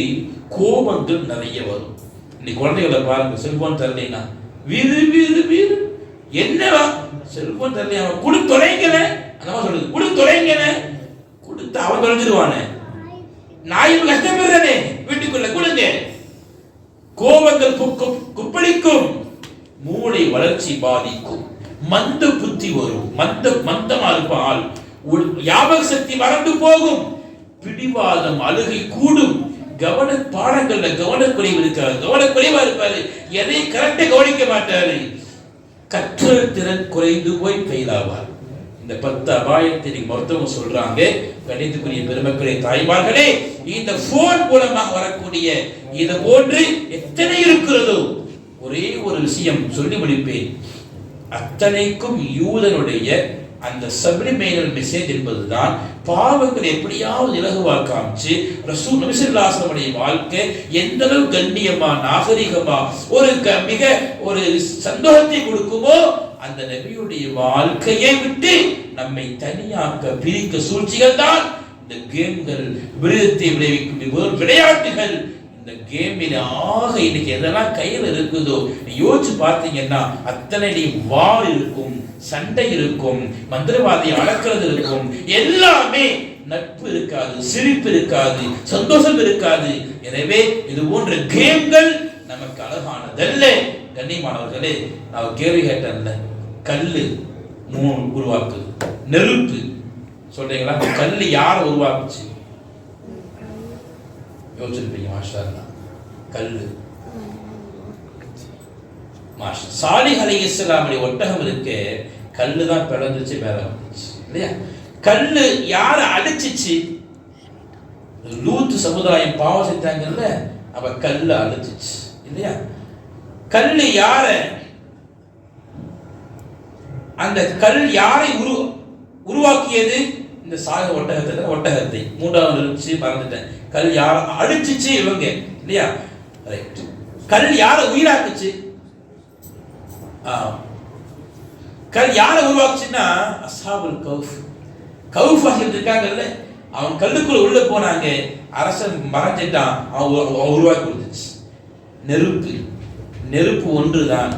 கோபங்கள் நிறைய வரும். இன்னைக்கு குழந்தைகளை பாருங்க, செல்போன் தரலைன்னா வீறு வீறு வீறு, என்னவா செல்போன் தரலையா, அவன் குடு தொலைங்கன, அந்த மாதிரி சொல்லுது, குடு தொலைங்கன, கொடுத்து அவன் தொலைஞ்சிருவானே, நாயும் கஷ்டப்படுறானே, வீட்டுக்குள்ள கொடுங்க. கோபங்கள் குப்பளிக்கும், மூளை வளர்ச்சி பாதிக்கும், மந்த புத்தி வரும், மந்தமா இருப்பால், ஞாபக சக்தி மறந்து போகும், பிடிவாதம், அழுகை கூடும், பாடங்கள்ல கவனக்குறைவு இருக்காது, கவனக்குறைவா இருப்பாரு, எதை கரெக்டா கவனிக்க மாட்டாரு, கற்றல் திறன் குறைந்து போய் ஃபெயிலாவார். இந்த 10 அபாயத்தை மருத்துவங்க சொல்றாங்க. கணித்துக்குரிய பெருமக்களே, தாய்மார்களே, இந்த போன் மூலமாக வரக்கூடிய இது போன்று எத்தனை இருக்கிறதோ, ஒரே ஒரு விஷயம் சொல்லி முடிப்பேன். அத்தனைக்கும் யூதனுடைய அந்த சப்ளிமைனல் மெசேஜ் என்பதுதான் பாவங்கள் எப்படியாவது இலகுவா காமிச்சு ரசூல் நபி ஸல்லல்லாஹு அலைஹி வஸல்லம் வாழ்க்கை எந்த அளவு கண்ணியமா, நாகரிகமா, மிக ஒரு சந்தோஷத்தை கொடுக்குமோ, அந்த நபியுடைய வாழ்க்கையை விட்டு நம்மை தனியாக்க பிரிக்க சூழ்ச்சிகள் தான் இந்த கேம்கள், விருதத்தை விளைவிக்கும் விளையாட்டுகள். இந்த கேமில் ஆக இன்னைக்கு எதெல்லாம் கையில் இருக்குதோ யோசிச்சு பார்த்தீங்கன்னா அத்தனை வார் இருக்கும், சண்டை இருக்கும், மந்திரவாதியை அடக்கிறது இருக்கும், எல்லாமே நட்பு இருக்காது, சிரிப்பு இருக்காது, சந்தோஷம் இருக்காது. எனவே இது போன்ற கேம்கள் நமக்கு அழகானதல்ல. கண்ணியமானவர்களே, நான் கேள்வி கேட்டேன்ல, கல்லு 3 உருவாக்குது, நெருப்பு சொல்றீங்களா? கல்லு யாரை உருவாக்குச்சு? யோசிச்சிருப்பீங்க. மாஷா கல்லு சாலிஹ் அலைஹிஸ்ஸலாமுடைய ஒட்டகம் இருக்கு, கல்லு தான் பிளந்துச்சு, மேல வந்துச்சு இல்லையா? கல்லு யார அடிச்சிச்சு? லூத் சமுதாயம் பாவம் செஞ்சாங்கல்ல, அப்ப கல்லு அடிச்சிச்சு இல்லையா? கல்லு யார, அந்த கல் யாரை உருவாக்கியது? இந்த சாக ஒட்டகத்தை 3வது இருந்துச்சு, மறந்துட்டேன். கல் யார அடிச்சிச்சு? இவங்க இல்லையா? ரைட். கல் யார உயிராக்குச்சு? கல் யார உருவாக்குச்சுன்னா அஸ்ஹாபுல் கௌஃப் இருக்காங்கல்ல, அவன் கல்லுக்குள்ள உள்ள போனாங்க, அரசன் மறைஞ்சிட்டான், அவன் உருவாக்கி கொடுத்துச்சு. நெருப்பு ஒன்றுதான்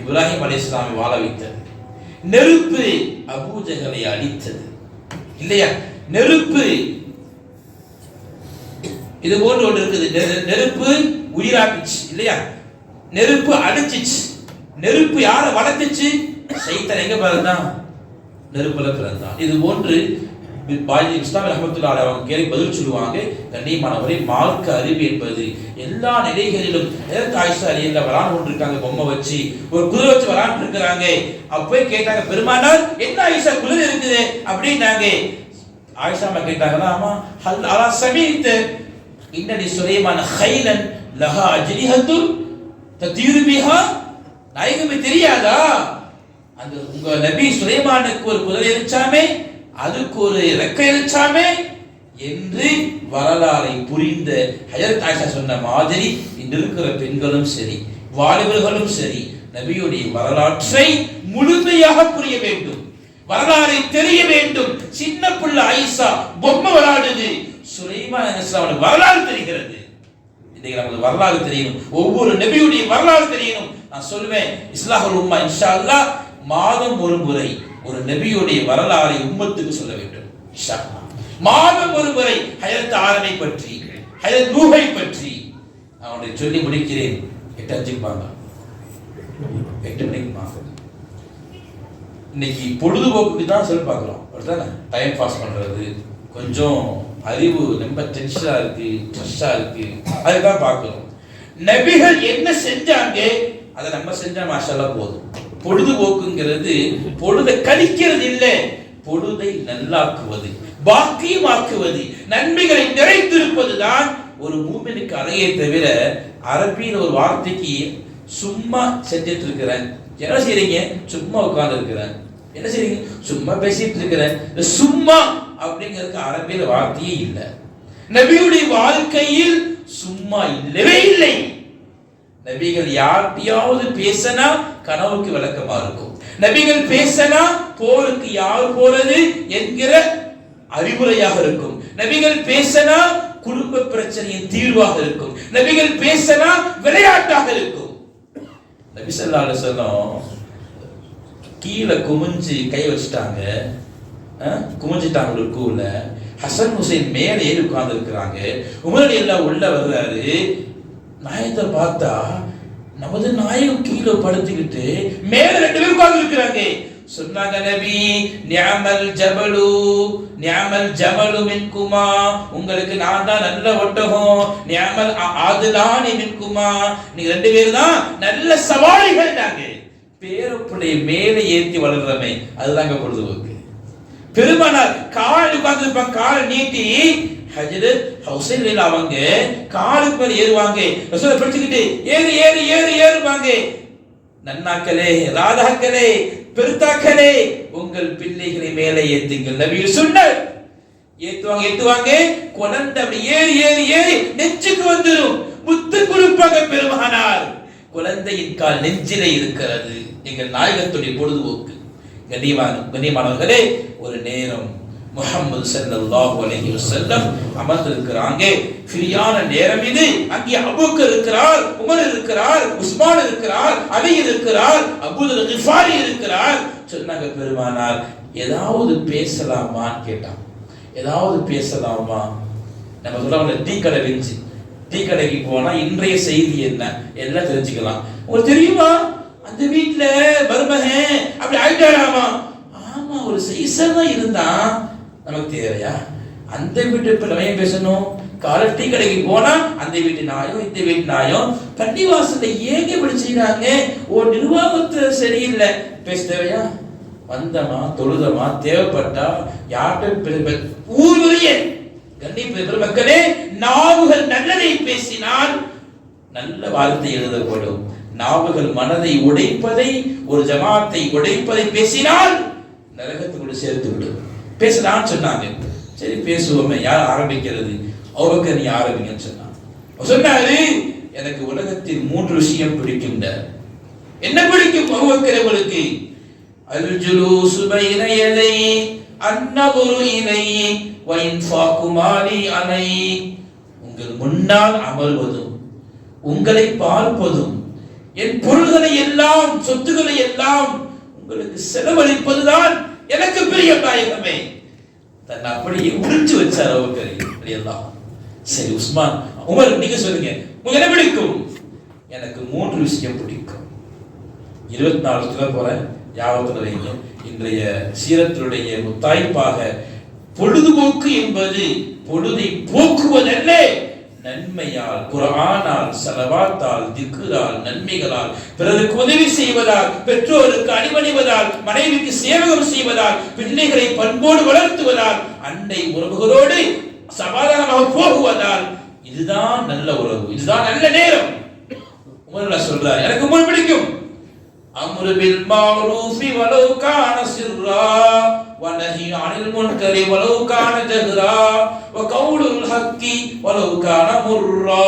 இப்ராஹிம் அலைஹிஸ்ஸலாமை வாழ வைத்தது. நெருப்பு அபூஜஹலை அழித்தது இல்லையா? நெருப்பு இது போன்று ஒன்று இருக்குது. நெருப்பு உயிராக்குச்சு இல்லையா? நெருப்பு அடிச்சிச்சு. நெருப்பு யாரை வளர்த்துச்சு? சைத்தான் எங்க பிறந்தான்? நெருப்புல பிறந்தான். இது போன்று இஸ்லாம் ரஹ்மத்துல்லாஹி அலைஹி அவங்க கேள்வி பதில் சொல்லுவாங்க. கண்ணியமானவரே, மார்க்க அறிவு என்பது எல்லா நிலைகளிலும். ஆயிஷா ரலியல்லாஹு அன்ஹா கொண்டு இருக்காங்க, பொம்மை வச்சு ஒரு குதிரை வச்சு வரான் இருக்கிறாங்க. அப்பவே கேட்டாங்க, பெருமானார் என்ன ஆயிஷா குதிரை இருக்குது அப்படின்னாங்க. ஆயிஷா கேட்டாங்களா, ஆமா, ஹல் அலா சமீத் இன்னடி சுலைமான் கைலன் லஹா அஜ்ரிஹத்து ததீரு பிஹா, நாயகமே தெரியாதா? அந்த உங்க நபி சுலைமானுக்கு ஒரு குதிரை இருந்துச்சாமே, அதுக்கு ஒரு ரெக்கை இருந்துச்சாமே என்று வரலாறை புரிந்த ஹஜரத் ஆயிஷா சொன்ன மாதிரி இன்று இருக்கிற பெண்களும் சரி, வாலிபர்களும் சரி, நபியுடைய வரலாற்றை முழுமையாக புரிய வேண்டும், வரலாறை தெரிய வேண்டும். சின்ன பிள்ளை ஆயிஷா பொம்மை விளையாடுது, சுலைமான் அலைஹிஸ்ஸலாம் வரலாறு தெரிகிறது. இன்னைக்கு நமக்கு வரலாறு தெரியணும், ஒவ்வொரு நபியுடைய வரலாறு தெரியணும். நான் சொல்லுவேன், இஸ்லாஹுல் உம்மா இன்ஷா அல்லாஹ் மாதம் ஒரு முறை ஒரு நபியுடைய வரலாறை உம்மத்துக்கு சொல்ல வேண்டும். இன்ஷா அல்லாஹ் மாதம் ஒரு முறை ஹஜரத் ஆதமை பற்றி, ஹஜரத் நூஹை பற்றி அவனை சொல்லி முடிக்கிறேன். 8:05 வாங்க, 8 மணிக்கு வாங்க. இன்னைக்கு பொழுதுபோக்குக்கு தான் சொல்லி பார்க்குறோம், அப்படித்தானே? டைம் பாஸ் பண்ணுறது, கொஞ்சம் அறிவு ரொம்ப டென்ஷனாக இருக்கு, ஸ்ட்ரெஸ்ஸாக இருக்கு, அதுதான் பார்க்குறோம். நபிகள் என்ன செஞ்சாங்க அதை நம்ம செஞ்சா மாஷால்லா போதும். பொழுதுபோக்குங்கிறது பொழுதை கழிக்கிறது இல்லை, பொழுதை நல்லாக்குவது, பாக்கியமாக்குவது, நன்மைகளை நிறைத்திருப்பதுதான் ஒரு மூமினுக்கு அழகே தவிர அரபியில் ஒரு வார்த்தைக்கு சும்மா செஞ்சிட்டு இருக்கிறேன், என்ன செய்றீங்க? சும்மா உட்கார்ந்து இருக்கிறேன், என்ன செய்றீங்க? சும்மா பேசிட்டு இருக்கிறேன். சும்மா அப்படிங்கிறதுக்கு அரபியில வார்த்தையே இல்லை. நபியுடைய வாழ்க்கையில் சும்மா இல்லவே இல்லை. நபிகள் யார்கிட்டயாவது பேசினா கனவுக்கு விளக்கமா இருக்கும், நபிகள் பேசினா போருக்கு யார் போறது என்கிற அறிவுரையாக இருக்கும், நபிகள் பேசினா குடும்ப பிரச்சனையின் தீர்வாக இருக்கும், நபிகள் பேசினா விளையாட்டாக இருக்கும். நபி ஸல்லல்லாஹு அலைஹி வஸல்லம் கீழே குமிஞ்சு கை வச்சுட்டாங்க, குமிஞ்சிட்டாங்க ருக்குல. ஹசன் ஹுசைன் மேலே ஏறி உட்கார்ந்து இருக்கிறாங்க. உமர் எல்லாம் உள்ள வர்றாரு. நாயத்தை பார்த்தா நமது நாயகம் கீழே படுத்துக்கிட்டு மேல 2 பேர் உட்கார்ந்து இருக்கிறாங்க. சொன்னாங்க, நபி நிஅமல் ஜபலு நிஅமல் ஜமலு மின்குமா, உங்களுக்கு நான் தான் நல்ல ஒட்டகம், நிஅமல் ஆதுலானி மின்குமா, நீங்க 2 பேர் தான் நல்ல சவாரிகள். நாங்க பேரப்புடைய மேலே ஏற்றி வளர்றமே, அதுதாங்க பொழுதுபோக்கு. பெருமானார் கால் உட்கார்ந்து காலை நீட்டி ஹஜ்ரத் ஹுசைன் அவங்க காலுக்கு மேல ஏறுவாங்க, ரசூலை பிடிச்சுக்கிட்டு ஏறு ஏறு ஏறு ஏறுவாங்க. நன்னாக்களே, ராதாக்களே, பெருத்தாக்களே, உங்கள் பிள்ளைகளை மேலே ஏத்துங்கள். நபிகள் சொன்னார், ஏத்துவாங்க ஏத்துவாங்க. குழந்தை அப்படி ஏறி ஏறி ஏறி நெஞ்சுக்கு வந்துடும், முத்து கொடுப்பாங்க பெருமானார். குழந்தையின் கால் நெஞ்சிலே இருக்கிறது. எங்கள் நாயகத்துடைய பொழுதுபோக்கு. கண்ணியமானவர்களே, ஒரு நேரம் முஹம்மது ஸல்லல்லாஹு அலைஹி வஸல்லம் அமர்ந்திருக்கிறாங்க. ஃப்ரீயான நேரம் இது. அங்கே அபூபக்கர் இருக்கிறார், உமர் இருக்கிறார், உஸ்மான் இருக்கிறார், அலி இருக்கிறார், அபூதர் கிஃபாரி இருக்கிறார். சொன்னாங்க, பெருமானார் ஏதாவது பேசலாமான்னு கேட்டான். ஏதாவது பேசலாமா? நம்ம சொல்ல டீ கடை இருந்துச்சு, டீ கடைக்கு போனா இன்றைய செய்தி என்ன எல்லாம் தெரிஞ்சுக்கலாம். உங்களுக்கு தெரியுமா அந்த வீட்டுல மருமகன் அப்படி ஆயிட்டாராமா? ஆமா, ஒரு சைஸா தான் இருந்தான். நமக்கு தேவையா? அந்த வீட்டு பிள்ளைய பேசணும். காலை டீ கடைக்கு போனா அந்த வீட்டு நாயம் இந்த வீட்டு நாயம், பள்ளிவாசல்ல ஏங்க இப்படி செய்யறாங்க, ஓ நிர்வாகத்துல சரியில்லை, பேச தேவையா? வந்தமா தொழுதமா தேவைப்பட்டா யார்கிட்ட ஊருடைய பெருமக்களே, நாவுகள் நல்லதை பேசினால் நல்ல வார்த்தை எழுதப்படும். நாவுகள் மனதை உடைப்பதை, ஒரு ஜமாத்தை உடைப்பதை பேசினால் நரகத்துக்குள்ள சேர்த்து விடும். பேசலான்னு சொன்னாங்க. சரி பேசுவோமே, யார் ஆரம்பிக்கிறது? அபூபக்கர் நீ ஆரம்பிங்கன்னு சொன்னாங்க. சொன்னாரு, எனக்கு உலகத்தில் 3 விஷயம் பிடிக்கும். என்ன பிடிக்கும் அபூபக்கர் உங்களுக்கு? அல் ஜுலூசு பைன யதை அன்னதுரு இலை வ இன்ஃபாகு மாலி அலை, உங்கள் முன்னால் அமர்வதும் உங்களை பார்ப்பதும் என் பொருள்களை எல்லாம் சொத்துக்களை எல்லாம் உங்களுக்கு செலவழிப்பதுதான் எனக்கு பெரிய நாயகமே. தன்னை அப்படியே உறிஞ்சு வச்சார் அபூபக்கர் எல்லாம். சரி உஸ்மான், உமர் நீங்க சொல்லுங்க, உங்களுக்கு என்ன பிடிக்கும்? எனக்கு 3 விஷயம் பிடிக்கும். 24 போறேன், ஞாபகத்தில் வைங்க. இன்றைய சீரத்தினுடைய முத்தாய்ப்பாக பொழுதுபோக்கு என்பது பொழுதை போக்குவதல்ல, நன்மையால், குர்ஆனால், ஸலவாத்தால், திக்ரால், நன்மைகளால், பிறருக்கு உதவி செய்வதால், பெற்றோருக்கு அடிபணிவதால், மனைவிக்கு சேவகம் செய்வதால், பிள்ளைகளை பண்போடு வளர்த்துவதால், அண்டை உறவுகளோடு சமாதானமாக போகுவதால், இதுதான் நல்ல உறவு, இதுதான் நல்ல நேரம். உமர் சொல்றார், எனக்கு ரொம்ப பிடிக்கும். அம்ரு பில் மஅரூஃபி வலவ் கான சிர்ரா வ நஹி அனில் முன்கரி வலவ் கான ஜஹ்ரா வ கவுலுல் ஹக்கி வலவ் கான முர்ரா.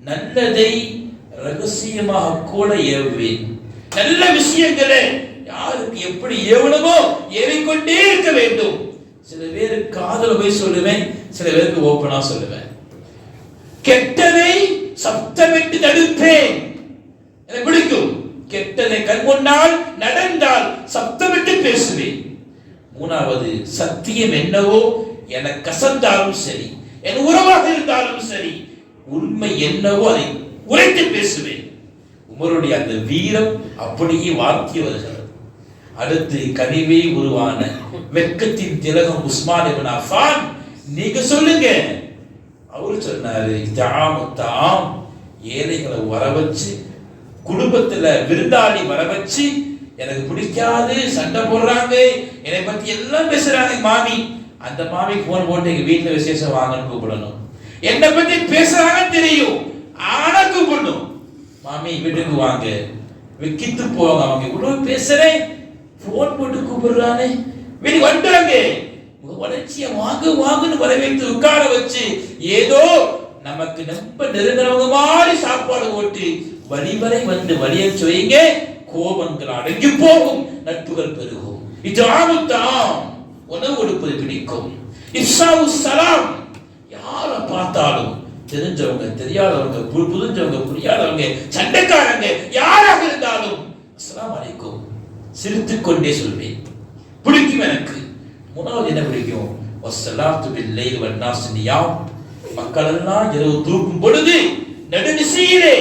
நல்லதை ரகசியமாக கூட ஏவுவேன். நல்ல விஷயங்களை யாருக்கு எப்படி ஏவணுமோ ஏவிக்கொண்டே இருக்க வேண்டும். சில பேருக்கு காதுல போய் சொல்லுவேன், சில பேருக்கு ஓப்பனா சொல்லுவேன். கெட்டதை சப்தமிட்டு தடுப்பேன். எனக்கு பிடிக்கும். கெட்டதை கண் முன்னால் நடந்தால் சப்தமிட்டு பேசுவேன். மூணாவது, சத்தியம் என்னவோ எனக்கு கசந்தாலும் சரி, என் உறவாக இருந்தாலும் சரி, உண்மை என்னவோ அதை உரைத்து பேசுவேன். உமருடைய அந்த வீரம் அப்படியே வாக்கிய வருகிறது. அடுத்து கனிவே உருவான வெட்கத்தின் திலகம் உஸ்மான் இப்னு அஃபான், நீங்க சொல்லுங்க. அவர் சொன்னாரு, தாம் ஏழைகளை வர வச்சு, குடும்பத்துல விருந்தாளி வர வச்சு, எனக்கு பிடிக்காது, சண்டை போடுறாங்க, என்னை பத்தி எல்லாம் பேசுறாங்க மாமி. அந்த மாமி போன் போட்டு எங்க வீட்டுல விசேஷம் வாங்கன்னு கூப்பிடணும். என்னை பத்தி பேசுறாங்க தெரியும், ஆனா கூப்பிடணும். மாமி வீட்டுக்கு வாங்க, விக்கித்து போவாங்க. அவங்க இவ்வளவு பேசுறேன், போன் போட்டு கூப்பிடுறானே, வீட்டுக்கு வந்துட்டாங்க. வளர்ச்சிய வாங்க வாங்கன்னு வரவேற்று உட்கார வச்சு, ஏதோ நமக்கு ரொம்ப நெருங்கினவங்க மாதிரி சாப்பாடு போட்டு வழி வரை வந்து வழிய செய்யுங்க, கோபங்கள் அடங்கி போகும், நட்புகள் பெருகும். இஜாமுத்தாம், உணவு கொடுப்பது பிடிக்கும். இஃஷாவு ஸலாம், யாரை பார்த்தாலும் தெரிஞ்சவங்க தெரியாதவங்க, புரிஞ்சவங்க புரியாதவங்க, சண்டைக்காரங்க யாராக இருந்தாலும் அஸ்ஸலாமு அலைக்கும் சிரித்துக் கொண்டே சொல்வேன். பிடிக்கும் எனக்கு. மூணாவது என்ன பிடிக்கும்? வஸ்ஸலாத்து பில்லைல் வன்னாஸ் நியாம், மக்கள் எல்லாம் இரவு தூக்கும் பொழுது நடுநிசையிலே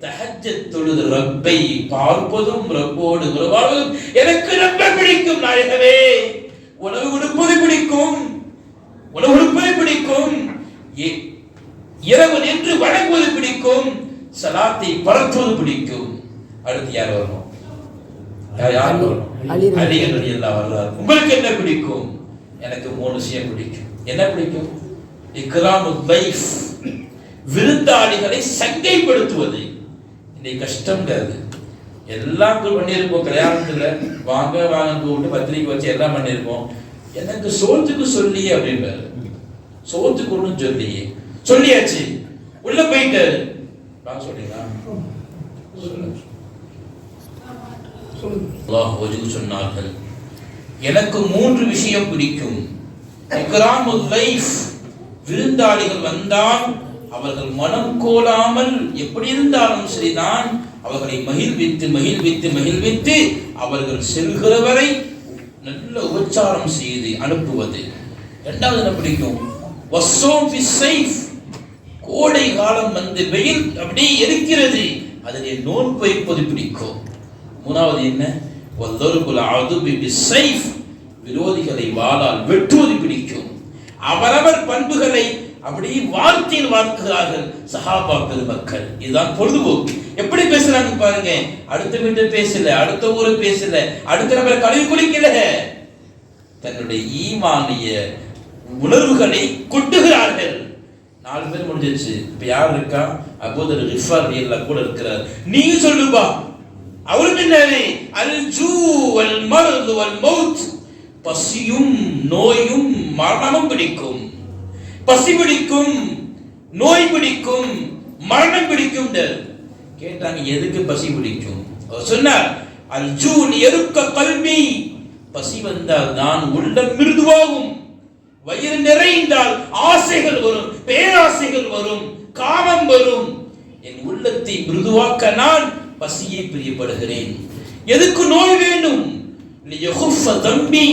தஹஜ்ஜத் தொழுது ரப்பை பார்ப்பதும் ரப்போடு உறவாடுவதும் எனக்கு ரொம்ப பிடிக்கும். நாயகமே, உணவு கொடுப்பது பிடிக்கும், உணவு கொடுப்பது பிடிக்கும், இரவு நின்று வணங்குவது பிடிக்கும், சலாத்தை பரத்துவது பிடிக்கும். அடுத்து யார் வரணும்? யார் வரணும்? அலி ரலியல்லாஹு அன்ஹு. உங்களுக்கு என்ன பிடிக்கும்? எனக்கு 3 விஷயம் பிடிக்கும். என்ன பிடிக்கும்? இக்ராமுல் லைஃப், விருந்தாளிகளை சங்கைப்படுத்துவது. இன்னைக்கு கஷ்டம்ங்கிறது எல்லாம் பண்ணியிருப்போம். கல்யாணத்துல வாங்க வாங்க கூப்பிட்டு பத்திரிக்கை வச்சு எல்லாம் பண்ணியிருப்போம். எனக்கு சோத்துக்கு சொல்லி அப்படின்றாரு. சோத்துக்கு ஒன்றும் சொல்லியே, சொல்லியாச்சு, உள்ள போயிட்டாரு. வாங்க சொல்றீங்களா? சொன்னார்கள், எனக்கு 3 விஷயம் பிடிக்கும். இக்ராமுல் லைஃப், விருந்தாளிகள் வந்தால் அவர்கள் மனம் கோலாமல் எப்படி இருந்தாலும் சரிதான், அவர்களை மகிழ்வித்து மகிழ்வித்து மகிழ்வித்து அவர்கள் செல்கிறவரை நல்ல உபச்சாரம் செய்து அனுப்புவது. இரண்டாவது என்ன பிடிக்கும்? வஸ்ஸோம் ஃபி ஸைஃப், கோடை காலம் வந்து வெயில் அப்படியே இருக்கிறது, அதிலே நோன்பு வைப்பது பிடிக்கும். மூணாவது என்ன? வல்லருபுல் அதுபி பிஸ்ஸைஃப், விரோதிகளை வாளால் வெட்டுவது பிடிக்கும். அவரவர் பண்புகளை அப்படியே வார்த்தையில் வார்க்கிறார்கள் சஹாபா பெருமக்கள். இதுதான் பொழுதுபோக்கு. எப்படி பேசுறாங்க பாருங்க. அடுத்த வீட்டு பேசல, அடுத்த ஊரு பேசல, அடுத்த நபரை கழுவி குடிக்கல, தன்னுடைய ஈமானிய உணர்வுகளை கொட்டுகிறார்கள். 4 பேர் முடிஞ்சிருச்சு. இப்ப யார் இருக்கா? அபூதர் கிஃபார் ரலியல்லாஹு கூட இருக்கிறார். நீ சொல்லுப்பா. அவருக்கு என்னது? அல் ஜூ வல் மர்து வல் மௌத், பசியும் நோயும் மரணமும் பிடிக்கும். பசி பிடிக்கும், நோய் பிடிக்கும், மரணம் பிடிக்கும். கேட்டாங்க, எதுக்கு பசி பிடிக்கும்? அவர் சொன்னார், அல் ஜூன் எருக்க கல்வி, பசி வந்தால் நான் உள்ளம் மிருதுவாகும், வயிறு நிறைந்தால் ஆசைகள் வரும், பேராசைகள் வரும், காமம் வரும். என் உள்ளத்தை மிருதுவாக்க நான் பசியை பிரியப்படுகிறேன். எதுக்கு நோய் வேண்டும்? தம்பி,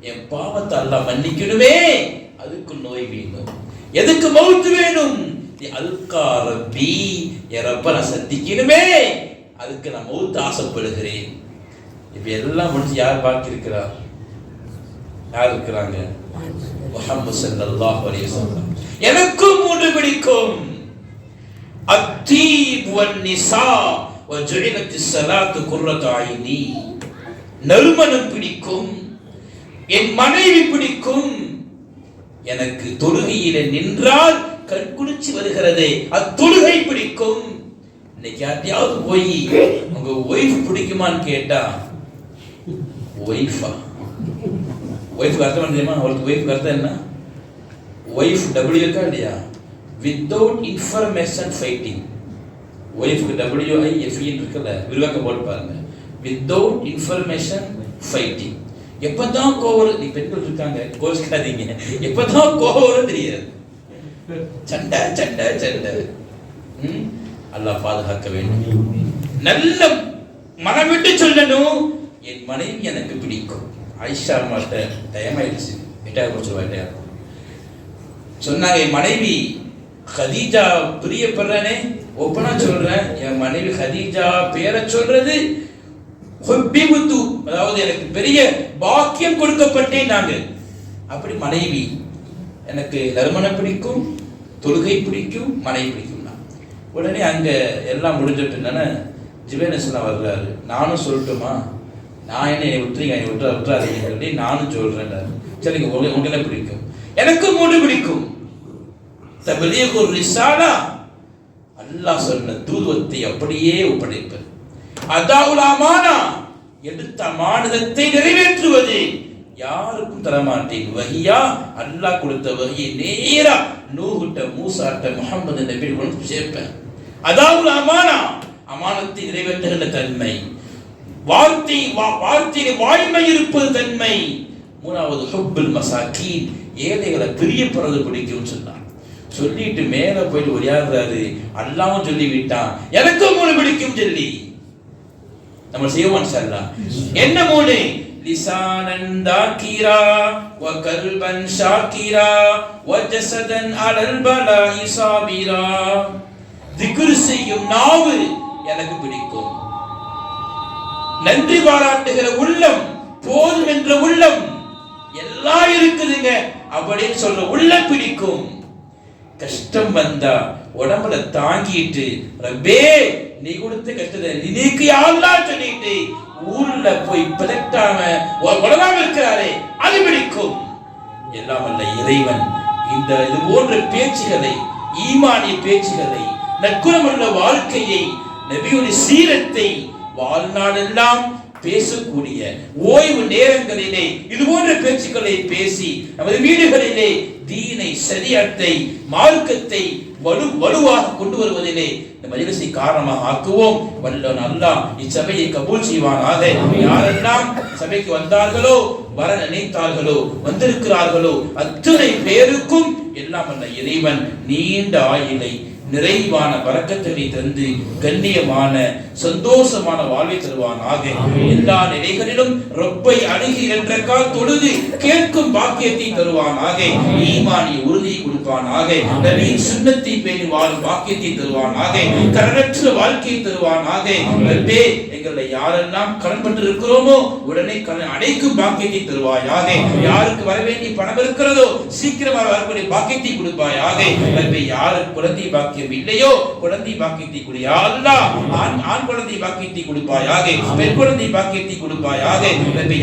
என் பாவத்தை அல்லாஹ் மன்னிக்கணுமே, அதுக்கு நோய் வேணும். எதுக்கு மௌத் வேணும்? அல்கா ரப்பி, என் ரப்ப நான் சந்திக்கணுமே, அதுக்கு நான் மௌத் ஆசைப்படுகிறேன். இப்ப எல்லாம் முடிச்சு யார் பாக்கி இருக்கிறா? யார் இருக்கிறாங்க? முஹம்மது ஸல்லல்லாஹு அலைஹி வஸல்லம். எனக்கு 3 பிடிக்கும். அத்தீப் வன் நிசா வ ஜுஇலத்திஸ் ஸலாத்து குர்ரத்து ஐனி, நறுமணம் பிடிக்கும், என் மனைவி பிடிக்கும். எனக்கு தொழுகையில நின்றால் கண்குளிர்ச்சி வருகிறது, அத்தொழுகை பிடிக்கும். இன்னைக்கு யார்ட்டையாவது போய் உங்க ஒய்ஃப் பிடிக்குமான்னு கேட்டா, ஒய்ஃபா? ஒய்ஃப்க்கு அர்த்தம் தெரியுமா? அவருக்கு ஒய்ஃப்க்கு அர்த்தம் என்ன? ஒய்ஃப் டபிள்யூ இருக்கா இல்லையா? Without information fighting. ஒய்ஃப்க்கு WIFE இருக்குல்ல, விரிவாக்க போட்டு பாருங்க. Without information fighting. எப்பதான் கோவம், நீ பெண்கள் இருக்காங்க கோவிச்சுக்காதீங்க, எப்பதான் கோவம் தெரியாது. சண்டை சண்டை சண்டை. அல்லாஹ் பாதுகாக்க வேண்டும். நல்ல மனம் விட்டு சொல்லணும், என் மனைவி எனக்கு பிடிக்கும். ஆயிஷா மாட்ட தயமாயிடுச்சு, சொன்னாங்க, என் மனைவி ஹதீஜா பிரியப்படுறனே, ஒப்பனா சொல்றேன், என் மனைவி ஹதீஜா பேரை சொல்றது அதாவது எனக்கு பெரிய பாக்கியம் கொடுக்கப்பட்டேன். நாங்க அப்படி மனைவி எனக்கு நறுமண பிடிக்கும், தொழுகை பிடிக்கும், மனைவி பிடிக்கும். உடனே அங்க எல்லாம் முடிஞ்ச பின்னான ஜிபேனஸ்ல வர்றாரு. நானும் சொல்லட்டுமா, நான் என்ன விட்டுறீங்க, விட்டுறாதீங்க சொல்லி நானும் சொல்றேன். சரிங்க, உங்களை பிடிக்கும், எனக்கு 3 பிடிக்கும். தபலீகுர் ரிசாலா, அல்லாஹ் சொன்ன தூதுவத்தை அப்படியே ஒப்படைப்பது. அதாவுல் அமானா, எடுத்த அமானதத்தை நிறைவேற்றுவது. யாருக்கும் தரமாட்டேன். வஹியா, அல்லாஹ் கொடுத்த வஹியை நேரா நூஹ்ட்ட, மூசாட்ட, முஹம்மது நபி கொண்டு சேர்ப்பேன். அதாவுல் அமானா, அமானத்தை நிறைவேற்றுகின்ற தன்மை. வார்த்தை வாய்மை இருப்பது தன்மை. 3வது ஹுப்புல் மசாகீன், ஏழைகளை பிரியப்படுறது பிடிக்கும் சொன்னார். சொல்லிட்டு மேல போயிட்டு ஒடியாடுறாரு. அல்லாவும் சொல்லி விட்டான், எனக்கும் 3 பிடிக்கும் சொல்லி. நம்ம செய்வோம் இன்ஷா. என்ன 3? லிசானன் தாகிரா வ கல்பன் ஷாகிரா வ ஜஸதன் அலல் பலாஇ சாபிரா. திக்ர் செய்யும் நாவு எனக்கு பிடிக்கும். நன்றி பாராட்டுகிற உள்ளம், போதும் என்ற உள்ளம், எல்லாம் இருக்குதுங்க அப்படின்னு சொல்ற உள்ளம் பிடிக்கும். கஷ்டம் வந்தா உடம்புல தாங்கிட்டு, ரப்பே நீ கொடுத்த கஷ்டத்தை நீக்கு யாரெல்லாம் சொல்லிட்டு ஊர்ல போய் பிதட்டாம உடலாம இருக்கிறாரே, அது பிடிக்கும். எல்லாம் அல்ல இறைவன் இந்த இது போன்ற பேச்சுகளை, ஈமானிய பேச்சுகளை, நற்குணமுள்ள வாழ்க்கையை, நபியுடைய சீரத்தை வாழ்நாளெல்லாம் பேசக்கூடிய ஓய்வு நேரங்களிலே இது போன்ற பேச்சுக்களை பேசி நமது வீடுகளிலே தீனை, ஷரியத்தை, மார்க்கத்தை வலுவாக கொண்டு வருவதிலே இந்த மஜ்லிஸை காரணமாக ஆக்குவோம். வல்லவன் அல்லாஹ் இச்சபையை கபூல் செய்வானாக. யாரெல்லாம் சபைக்கு வந்தார்களோ, வர நினைத்தார்களோ, வந்திருக்கிறார்களோ அத்தனை பேருக்கும் எல்லாம் அல்ல இறைவன் நீண்ட ஆயுளை, நிறைவான பரக்கத்தை தந்து கண்ணியமான சந்தோஷமான வாழ்வை தருவானாக. எல்லா நிலைகளிலும் ரப்பை அணுகி என்ற தொழுது கேட்கும் பாக்கியத்தை தருவானாக. ஈமானிய உறுதியை கொடுப்பானாக. நபியின் சுன்னத்தை பேணி வாழும் பாக்கியத்தை தருவானாக. கடனற்ற வாழ்க்கையை தருவானாக. ரப்பே, எங்களை யாரெல்லாம் கடன்பட்டு இருக்கிறோமோ உடனே கடன் அடைக்கும் பாக்கியத்தை தருவாயாக. யாருக்கு வர வேண்டிய பணம் இருக்கிறதோ சீக்கிரமாக வரக்கூடிய பாக்கியத்தை கொடுப்பாயாக. ரப்பே, யாருக்கு குழந்தை பாக்கியம் இல்லையோ குழந்தை பாக்கியத்தை கொடு யா அல்லாஹ். ஆண் குழந்தை பாக்கியத்தை கொடுப்பாயாக, பெண் குழந்தை பாக்கியத்தை கொடுப்பாயாக.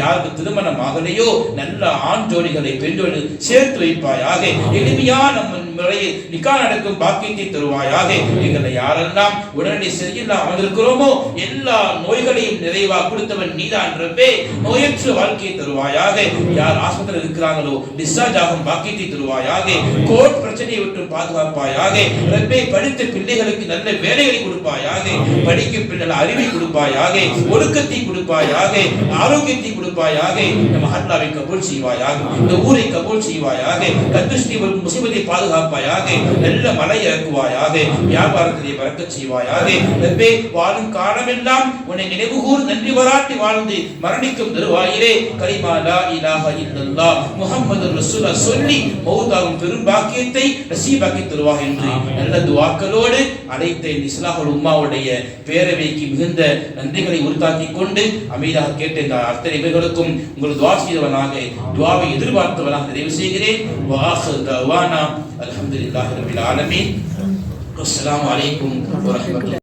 யாருக்கு திருமணம் ஆகலையோ நல்ல ஆண் ஜோடிகளை, பெண் ஜோடி சேர்த்து வைப்பாயாக. எளிமையான முறையில் நிக்கா நடக்கும் பாக்கியத்தை தருவாயாக. எங்களை யாரெல்லாம் உடனடி சரியில்லாம அமர்ந்திருக்கிறோமோ எல்லா நோய்களையும் நிறைவாக கொடுத்தவன் நீதான் ரப்பே. நோயற்ற வாழ்க்கையை தருவாயாக. யார் ஆஸ்பத்திரியில் இருக்கிறாங்களோ டிஸ்சார்ஜ் ஆகும் பாக்கியத்தை தருவாயாக. கோர்ட் பிரச்சனையை விட்டு பாதுகாப்பாயாக. ரப்பே, படித்த பிள்ளைகளுக்கு நல்ல வேலைகளை கொடுப்பாயாக. படிக்கும் பிள்ளை அறிவை கொடுப்பாயாக. ஒழுக்கத்தை கொடுப்பாயாக. ஆரோக்கியத்தை கொடுப்பாயாக. நம்ம மஹல்லாவை கபூல் செய்வாயாக. இந்த ஊரை கபூல் செய்வாயாக. கத்ருஷ்டி முசீபத்தை பாதுகாப்பாயாக. நல்ல மழை இறக்குவாயாக. வியாபாரத்திலே பறக்கச் செய்வாயாக. ரப்பே, வாழும் காலமெல்லாம் உன்னை நினைவுகூர் நன்றி பாராட்டி வாழ்ந்து மரணிக்கும் தருவாயிலே கலிமா லா இலாஹ இல்லல்லாஹ் முஹம்மதுர் ரசூலுல்லாஹ் சொல்லி மௌதாகும் பெரும் பாக்கியத்தை நசீபாக்கி தருவாக என்று நல்ல துஆக்களோடு அனைத்து இஸ்லாஹுல் உம்மாவுடைய பேரவைக்கு மிகுந்த நன்றிகளை உறுத்தாக்கிக் கொண்டு அமைதியாக கேட்ட இந்த அத்தனை பேர்களுக்கும் உங்கள் துஆ செய்தவனாக, துஆவை எதிர்பார்த்தவனாக நிறைவு செய்கிறேன். வாஹிரு தஅவானா அல்ஹம்துலில்லாஹி ரப்பில் ஆலமீன். அஸ்ஸலாமு அலைக்கும் வ ரஹ்மத்துல்லாஹி.